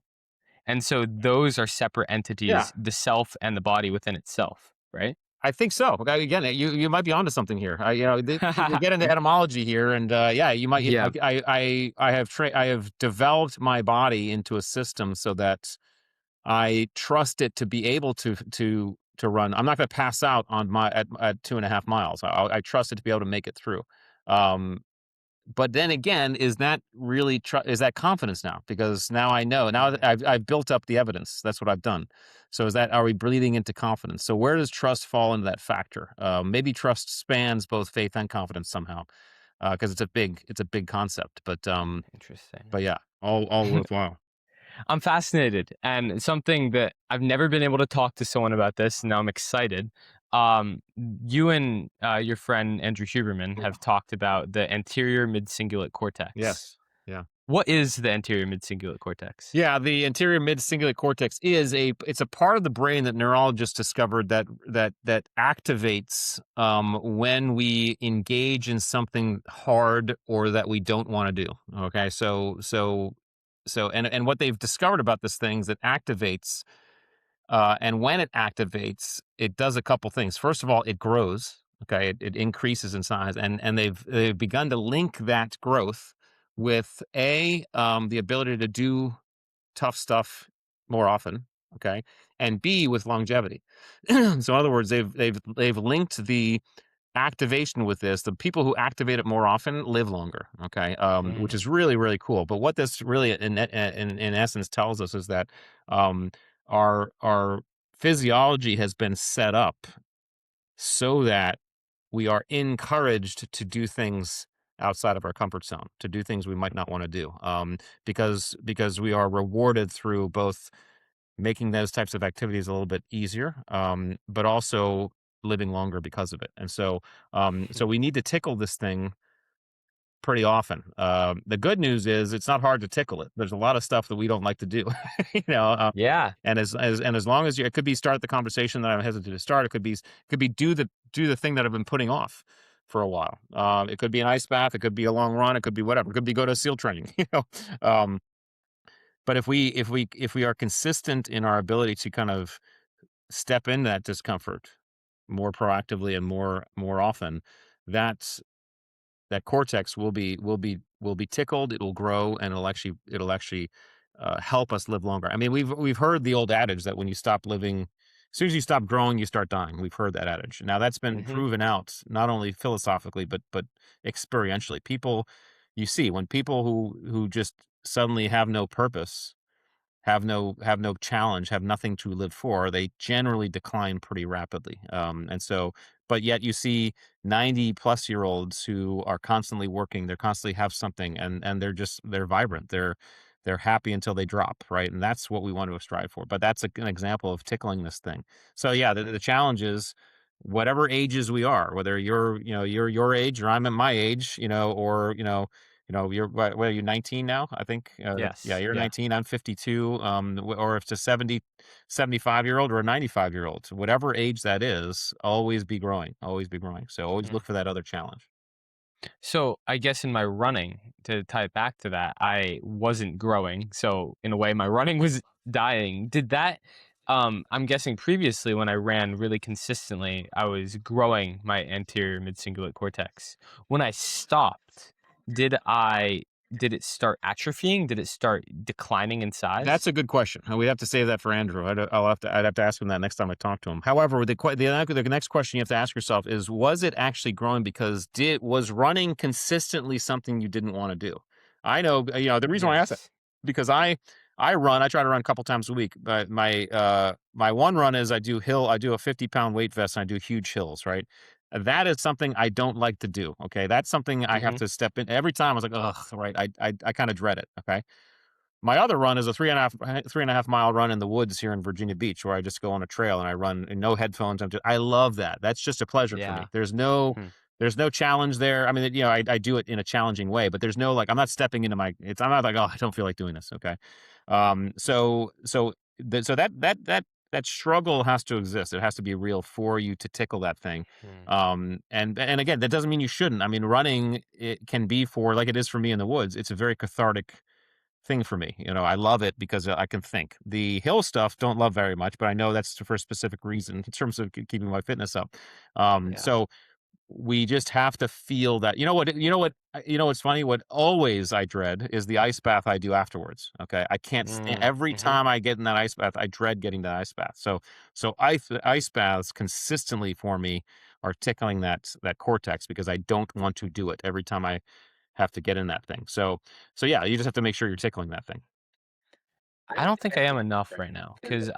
Speaker 1: And so those are separate
Speaker 2: Yeah.
Speaker 1: entities, the self and the body within itself, right?
Speaker 2: I think so. Okay, again, you might be onto something here. We get into etymology here, and yeah, you might.
Speaker 1: Yeah.
Speaker 2: I have developed my body into a system so that I trust it to be able to run. I'm not going to pass out on my at 2.5 miles. I trust it to be able to make it through. Um, but then again, is that really is that confidence now? Because now I know. Now that
Speaker 1: Mm,
Speaker 2: I've built up the evidence. That's what I've done. So are we breathing into confidence? So where does trust fall into that factor? Maybe trust spans both faith and confidence somehow, because it's a big concept.
Speaker 1: interesting.
Speaker 2: But yeah, all worthwhile.
Speaker 1: I'm fascinated, and something that I've never been able to talk to someone about this. And now I'm excited. You and your friend Andrew Huberman
Speaker 2: Yeah.
Speaker 1: have talked about the anterior mid-cingulate cortex.
Speaker 2: Yes. Yeah.
Speaker 1: What is the anterior mid-cingulate cortex?
Speaker 2: Yeah, the anterior mid-cingulate cortex it's a part of the brain that neurologists discovered that activates when we engage in something hard or that we don't want to do. Okay, and what they've discovered about this thing is it activates, and when it activates, it does a couple things. First of all, it grows. Okay, it increases in size, and they've begun to link that growth with the ability to do tough stuff more often, okay, and B, with longevity. So in other words, they've linked the activation with this. The people who activate it more often live longer, okay, which
Speaker 1: Mm,
Speaker 2: is really, really cool. But what this really in essence tells us is that um, our physiology has been set up so that we are encouraged to do things outside of our comfort zone, to do things we might not want to do, because we are rewarded through both making those types of activities a little bit easier, but also living longer because of it. And so we need to tickle this thing pretty often. The good news is it's not hard to tickle it. There's a lot of stuff that we don't like to do, you know.
Speaker 1: yeah.
Speaker 2: And as long as it could be start the conversation that I'm hesitant to start. It could be do the thing that I've been putting off for a while. It could be an ice bath. It could be a long run. It could be whatever. It could be go to SEAL training. Um, but if we are consistent in our ability to kind of step in that discomfort more proactively and more often, that's that cortex will be tickled. It will grow, and it'll actually help us live longer. I mean, we've heard the old adage that when you stop living, as soon as you stop growing, you start dying. We've heard that adage. Now that's been
Speaker 1: Hmm.
Speaker 2: proven out not only philosophically but experientially. You see, when people who just suddenly have no purpose, have no challenge, have nothing to live for, they generally decline pretty rapidly. But yet you see 90-plus-year-olds who are constantly working, they're constantly have something, and they're vibrant. They're happy until they drop, right? And that's what we want to strive for. But that's an example of tickling this thing. So yeah, the challenge is whatever ages we are, whether you're your age or I'm at my age, or you're what are you 19 now? I think yeah,
Speaker 1: Yes.
Speaker 2: you're
Speaker 1: Yeah.
Speaker 2: 19, I'm 52, or if it's a 75-year-old or a 95-year-old, whatever age that is, always be growing, always be growing. So always
Speaker 1: Mm.
Speaker 2: look for that other challenge.
Speaker 1: So I guess in my running, to tie it back to that, I wasn't growing. So in a way, my running was dying. Did that? I'm guessing previously when I ran really consistently, I was growing my anterior mid-cingulate cortex. When I stopped, did I did it start atrophying? Did it start declining in size?
Speaker 2: That's a good question. We have to save that for Andrew. I'd have to ask him that next time I talk to him. However, the next question you have to ask yourself is: was it actually growing because was running consistently something you didn't want to do? I know, the reason why I ask that,
Speaker 1: Yes.
Speaker 2: because I run. I try to run a couple times a week. But my one run is I do a 50-pound weight vest and I do huge hills. Right. That is something I don't like to do. Okay, that's something I have
Speaker 1: Mhm.
Speaker 2: to step in every time. I was like, ugh, right. I kind of dread it. Okay. My other run is a 3.5 mile run in the woods here in Virginia Beach, where I just go on a trail and I run and no headphones. I love that. That's just a pleasure for me.
Speaker 1: Yeah. Mhm.
Speaker 2: There's no challenge there. I mean, I do it in a challenging way, but there's no, like, I'm not stepping into I'm not like, oh, I don't feel like doing this. Okay. So that struggle has to exist. It has to be real for you to tickle that thing.
Speaker 1: Mhm.
Speaker 2: And again, that doesn't mean you shouldn't. I mean, running, it can be for, like it is for me in the woods. It's a very cathartic thing for me. I love it because I can think. The hill stuff don't love very much, but I know that's for a specific reason in terms of keeping my fitness up.
Speaker 1: Yeah.
Speaker 2: So we just have to feel that. What's funny? What always I dread is the ice bath I do afterwards. Okay, I can't stand.
Speaker 1: Mm.
Speaker 2: Every
Speaker 1: Mhm.
Speaker 2: time I get in that ice bath, I dread getting that ice bath. So ice baths consistently for me are tickling that cortex because I don't want to do it every time I have to get in that thing. So yeah, you just have to make sure you're tickling that thing.
Speaker 1: I don't think I am enough right now because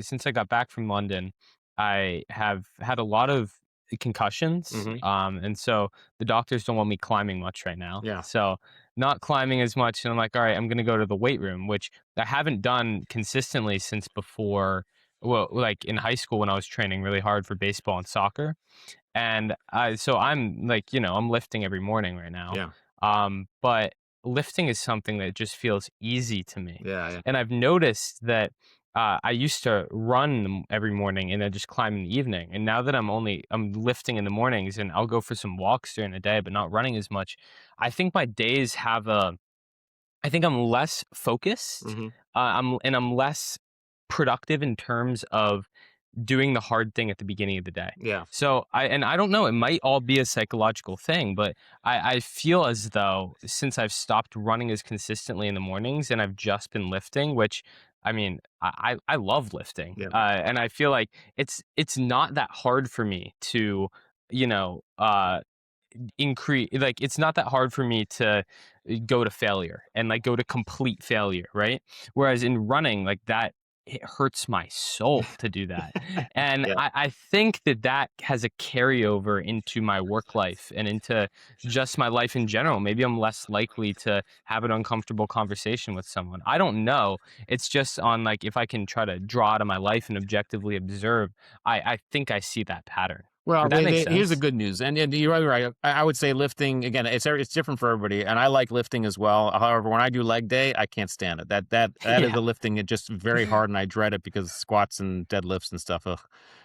Speaker 1: since I got back from London, I have had a lot of concussions.
Speaker 2: Hmm.
Speaker 1: And so the doctors don't want me climbing much right now.
Speaker 2: Yeah.
Speaker 1: So not climbing as much. And I'm like, all right, I'm going to go to the weight room, which I haven't done consistently since before. Well, like in high school when I was training really hard for baseball and soccer. And so I'm like, I'm lifting every morning right now.
Speaker 2: Yeah.
Speaker 1: But lifting is something that just feels easy to me.
Speaker 2: Yeah. Yeah.
Speaker 1: And I've noticed that I used to run every morning and then just climb in the evening. And now that I'm lifting in the mornings and I'll go for some walks during the day, but not running as much. I think my days I think I'm less focused.
Speaker 2: Hmm.
Speaker 1: I'm less productive in terms of doing the hard thing at the beginning of the day.
Speaker 2: Yeah.
Speaker 1: So I don't know, it might all be a psychological thing, but I feel as though since I've stopped running as consistently in the mornings and I've just been lifting, which I mean, I love lifting.
Speaker 2: Yeah.
Speaker 1: And I feel like it's not that hard for me to, you know, uh increase like it's not that hard for me to go to failure and like go to complete failure, right? Whereas in running, like that, it hurts my soul to do that. And
Speaker 2: Yeah.
Speaker 1: I think that that has a carryover into my work life and into just my life in general. Maybe I'm less likely to have an uncomfortable conversation with someone. I don't know. It's just on like if I can try to draw out of my life and objectively observe, I think I see that pattern.
Speaker 2: Well,
Speaker 1: Would that make
Speaker 2: here's the
Speaker 1: sense?
Speaker 2: good news, and you're right. I would say lifting again. It's different for everybody, and I like lifting as well. However, when I do leg day, I can't stand it. That is
Speaker 1: Yeah.
Speaker 2: the lifting. It's just very hard, and I dread it because squats and deadlifts and stuff. Ugh.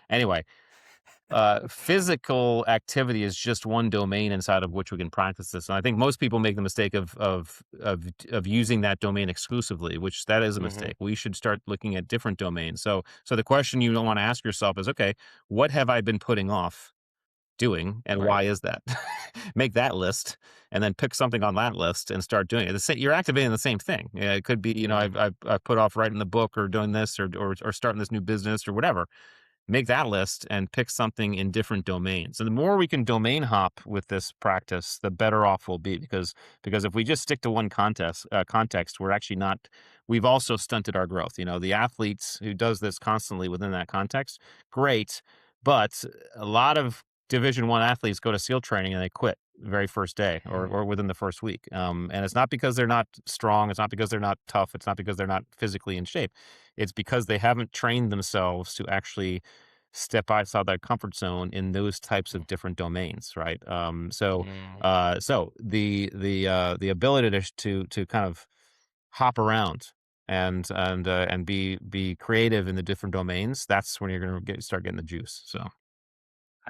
Speaker 2: Anyway, physical activity is just one domain inside of which we can practice this. And I think most people make the mistake of using that domain exclusively, which that is a
Speaker 1: Mhm.
Speaker 2: mistake. We should start looking at different domains. So the question you don't want to ask yourself is, okay, what have I been putting off doing, and
Speaker 1: Right.
Speaker 2: why is that? Make that list, and then pick something on that list and start doing it. You're activating the same thing. Yeah, it could be,
Speaker 1: Mm.
Speaker 2: I've put off writing the book or doing this or starting this new business or whatever. Make that list and pick something in different domains. And the more we can domain hop with this practice, the better off we'll be because if we just stick to one context, we're actually not. We've also stunted our growth. The athletes who does this constantly within that context, great, but a lot of Division One athletes go to SEAL training and they quit the very first day or
Speaker 1: Mm.
Speaker 2: or within the first week. And it's not because they're not strong. It's not because they're not tough. It's not because they're not physically in shape. It's because they haven't trained themselves to actually step outside that comfort zone in those types of different domains, right?
Speaker 1: Mm.
Speaker 2: So the ability to kind of hop around and be creative in the different domains. That's when you're going to start getting the juice. So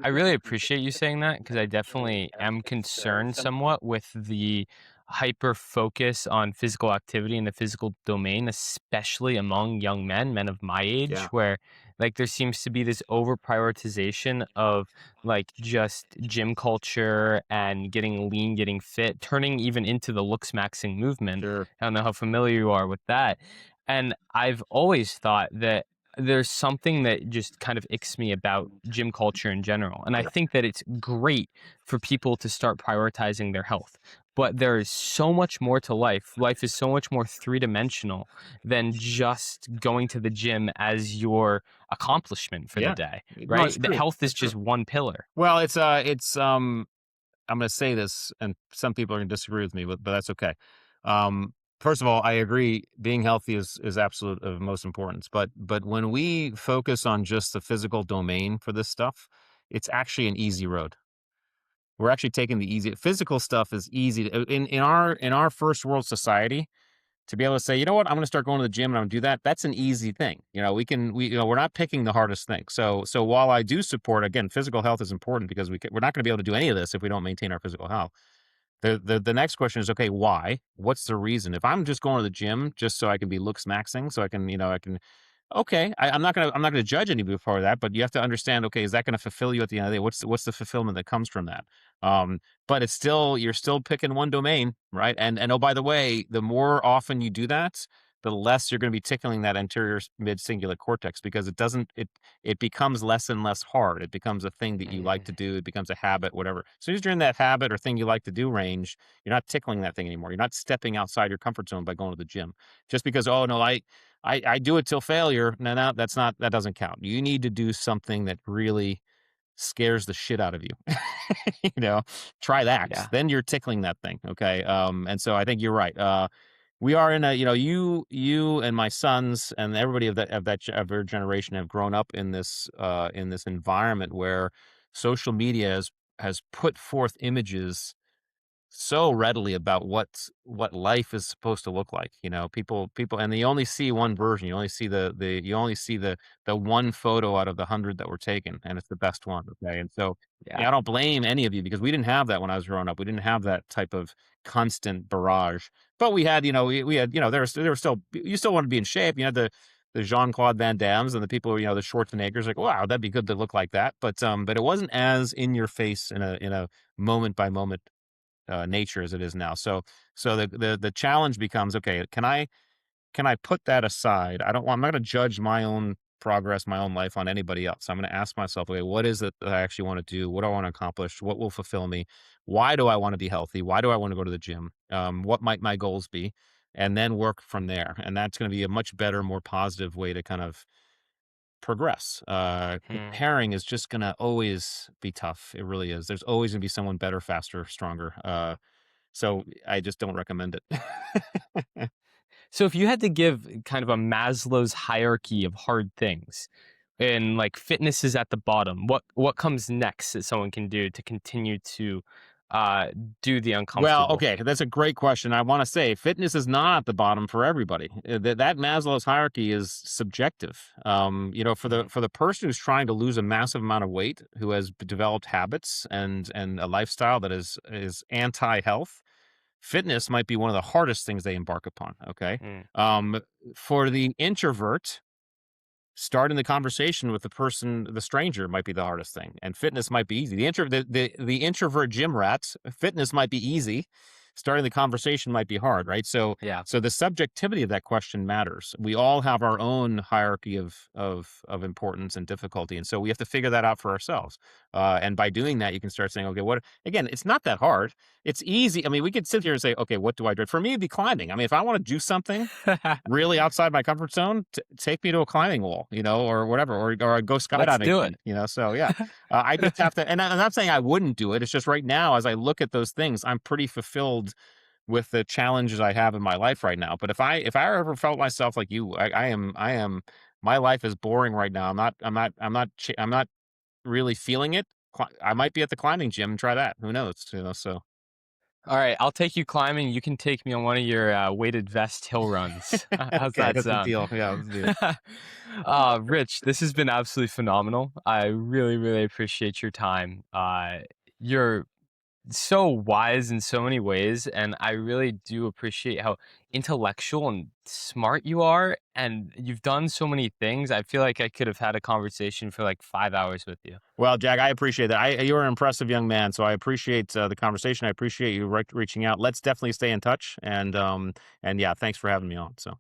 Speaker 1: I really appreciate you saying that because I definitely am concerned somewhat with the hyper focus on physical activity in the physical domain, especially among young men, men of my age,
Speaker 2: Yeah,
Speaker 1: where like there seems to be this over prioritization of like just gym culture and getting lean, getting fit, turning even into the Looksmaxing movement.
Speaker 2: sure.
Speaker 1: I don't know how familiar you are with that. And I've always thought that there's something that just kind of icks me about gym culture in general. And I think that it's great for people to start prioritizing their health. But there is so much more to life. Life is so much more three-dimensional than just going to the gym as your accomplishment for the
Speaker 2: Yeah.
Speaker 1: day,
Speaker 2: No,
Speaker 1: right?
Speaker 2: it's
Speaker 1: That
Speaker 2: true.
Speaker 1: health is
Speaker 2: It's true.
Speaker 1: just one pillar.
Speaker 2: Well, I'm going to say this, and some people are going to disagree with me, but that's okay. First of all, I agree. Being healthy is absolute of most importance. But when we focus on just the physical domain for this stuff, it's actually an easy road. We're actually taking the easy. Physical stuff is easy in our first world society. To be able to say, you know what, I'm going to start going to the gym and I'm going to do that. That's an easy thing. We're not picking the hardest thing. So while I do support, again, physical health is important because we're not going to be able to do any of this if we don't maintain our physical health. The next question is, okay, why? What's the reason? If I'm just going to the gym just so I can be looks maxing, so I can okay, I'm not gonna judge anybody for that, but you have to understand, okay, is that gonna fulfill you at the end of the day? What's the fulfillment that comes from that? But it's still you're still picking one domain, right? And oh, by the way, the more often you do that, the less you're gonna be tickling that anterior mid-cingulate cortex because it becomes less and less hard. It becomes a thing that you like
Speaker 1: Mm,
Speaker 2: to do. It becomes a habit, whatever. As soon as you're in that habit or thing you like to do range, you're not tickling that thing anymore. You're not stepping outside your comfort zone by going to the gym. Just because, oh no, I do it till failure. No, that doesn't count. You need to do something that really scares the shit out of you. you know, try that.
Speaker 1: yeah.
Speaker 2: Then you're tickling that thing. Okay. And so I think you're right. We are in a, you and my sons and everybody of their generation have grown up in this environment where social media has put forth images so readily about what life is supposed to look like. People, and you only see one version. You only see the one photo out of the 100 that were taken, and it's the best one. Okay, and so
Speaker 1: Yeah.
Speaker 2: I don't blame any of you because we didn't have that when I was growing up. We didn't have that type of constant barrage, but we had, we had, there were still, you still want to be in shape. You had the Jean Claude Van Dammes and the people, the Schwarzeneggers, like, wow, that'd be good to look like that. But it wasn't as in your face in a moment by moment nature as it is now. So the challenge becomes, okay, can I put that aside? I'm not going to judge my own progress, my own life on anybody else. I'm going to ask myself, okay, what is it that I actually want to do? What do I want to accomplish? What will fulfill me? Why do I want to be healthy? Why do I want to go to the gym? What might my goals be? And then work from there. And that's going to be a much better, more positive way to kind of progress.
Speaker 1: Hmm.
Speaker 2: Comparing is just going to always be tough. It really is. There's always going to be someone better, faster, stronger. So I just don't recommend it.
Speaker 1: So if you had to give kind of a Maslow's hierarchy of hard things, and like fitness is at the bottom, what comes next that someone can do to continue to uh, do the
Speaker 2: Well,
Speaker 1: uncomfortable?
Speaker 2: okay, that's a great question. I want to say fitness is not at the bottom for everybody. That Maslow's hierarchy is subjective. For the
Speaker 1: Mm,
Speaker 2: for the person who's trying to lose a massive amount of weight, who has developed habits and a lifestyle that is anti-health, fitness might be one of the hardest things they embark upon. Okay,
Speaker 1: mm,
Speaker 2: um, for the introvert, starting the conversation with the stranger might be the hardest thing, and fitness might be easy. The introvert gym rats, fitness might be easy. Starting the conversation might be hard, right? So
Speaker 1: yeah.
Speaker 2: so the subjectivity of that question matters. We all have our own hierarchy of importance and difficulty, and so we have to figure that out for ourselves. And by doing that, you can start saying, okay, what? Again, it's not that hard. It's easy. I mean, we could sit here and say, okay, what do I do? For me, it'd be climbing. I mean, if I want to do something really outside my comfort zone, take me to a climbing wall, or whatever, or go
Speaker 1: Let's do
Speaker 2: skydiving.
Speaker 1: it.
Speaker 2: So yeah, I just have to, and I'm not saying I wouldn't do it. It's just right now, as I look at those things, I'm pretty fulfilled with the challenges I have in my life right now. But if I ever felt myself like you, I am, my life is boring right now. I'm not really feeling it. I might be at the climbing gym and try that. Who knows? So
Speaker 1: All right, I'll take you climbing. You can take me on one of your weighted vest hill runs. How's
Speaker 2: okay,
Speaker 1: that
Speaker 2: that's the
Speaker 1: sound?
Speaker 2: deal. Yeah, let's do it.
Speaker 1: Rich, this has been absolutely phenomenal. I really, really appreciate your time. You're so wise in so many ways, and I really do appreciate how intellectual and smart you are, and you've done so many things. I feel like I could have had a conversation for like 5 hours with you.
Speaker 2: Well, Jack, I appreciate that. You're an impressive young man, so I appreciate the conversation. I appreciate you reaching out. Let's definitely stay in touch, and yeah, thanks for having me on. So,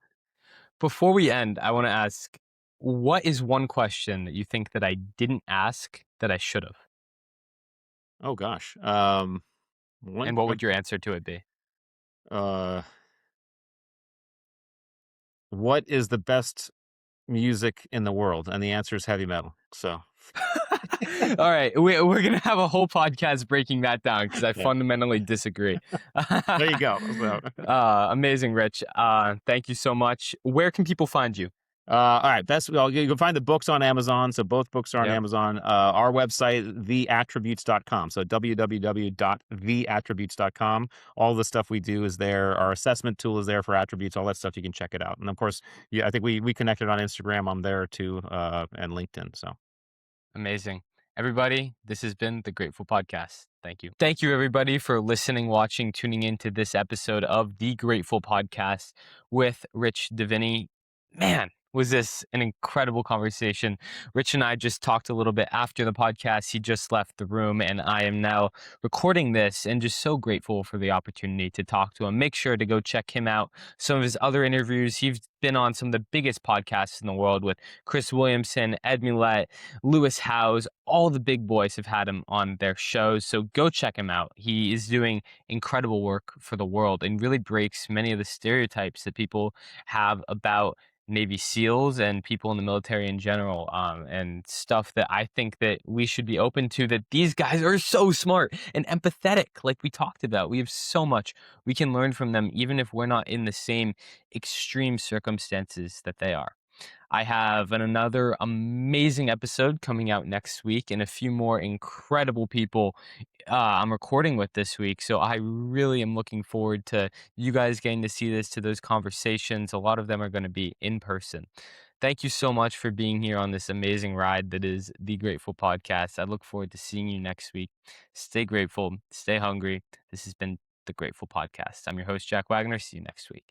Speaker 1: Before we end, I want to ask, what is one question that you think that I didn't ask that I should have?
Speaker 2: oh gosh, one
Speaker 1: And what would
Speaker 2: question.
Speaker 1: your answer to it be?
Speaker 2: Uh, what is the best music in the world? And the answer is heavy metal. So,
Speaker 1: All right, we're gonna have a whole podcast breaking that down because I
Speaker 2: yeah,
Speaker 1: fundamentally disagree.
Speaker 2: there you go. So,
Speaker 1: Amazing, Rich. Thank you so much. Where can people find you?
Speaker 2: all right, best. Well, you can find the books on Amazon. So both books are on
Speaker 1: Yep,
Speaker 2: Amazon. Our website, theattributes.com. So www.theattributes.com. All the stuff we do is there. Our assessment tool is there for attributes. All that stuff you can check it out. And of course, yeah, I think we connected on Instagram. I'm there too, and LinkedIn. So.
Speaker 1: amazing. Everybody, this has been the Grateful Podcast. Thank you. Thank you, everybody, for listening, watching, tuning into this episode of the Grateful Podcast with Rich Diviney. Man, was this an incredible conversation. Rich and I just talked a little bit after the podcast. He just left the room, and I am now recording this and just so grateful for the opportunity to talk to him. Make sure to go check him out. Some of his other interviews, he's been on some of the biggest podcasts in the world with Chris Williamson, Ed Millett, Lewis Howes. All the big boys have had him on their shows. So go check him out. He is doing incredible work for the world and really breaks many of the stereotypes that people have about Navy SEALs and people in the military in general, and stuff that I think that we should be open to, that these guys are so smart and empathetic, like we talked about. We have so much we can learn from them, even if we're not in the same extreme circumstances that they are. I have another amazing episode coming out next week and a few more incredible people I'm recording with this week. So I really am looking forward to you guys getting to see this, to those conversations. A lot of them are going to be in person. Thank you so much for being here on this amazing ride that is the Grateful Podcast. I look forward to seeing you next week. Stay grateful, stay hungry. This has been the Grateful Podcast. I'm your host, Jack Wagoner. See you next week.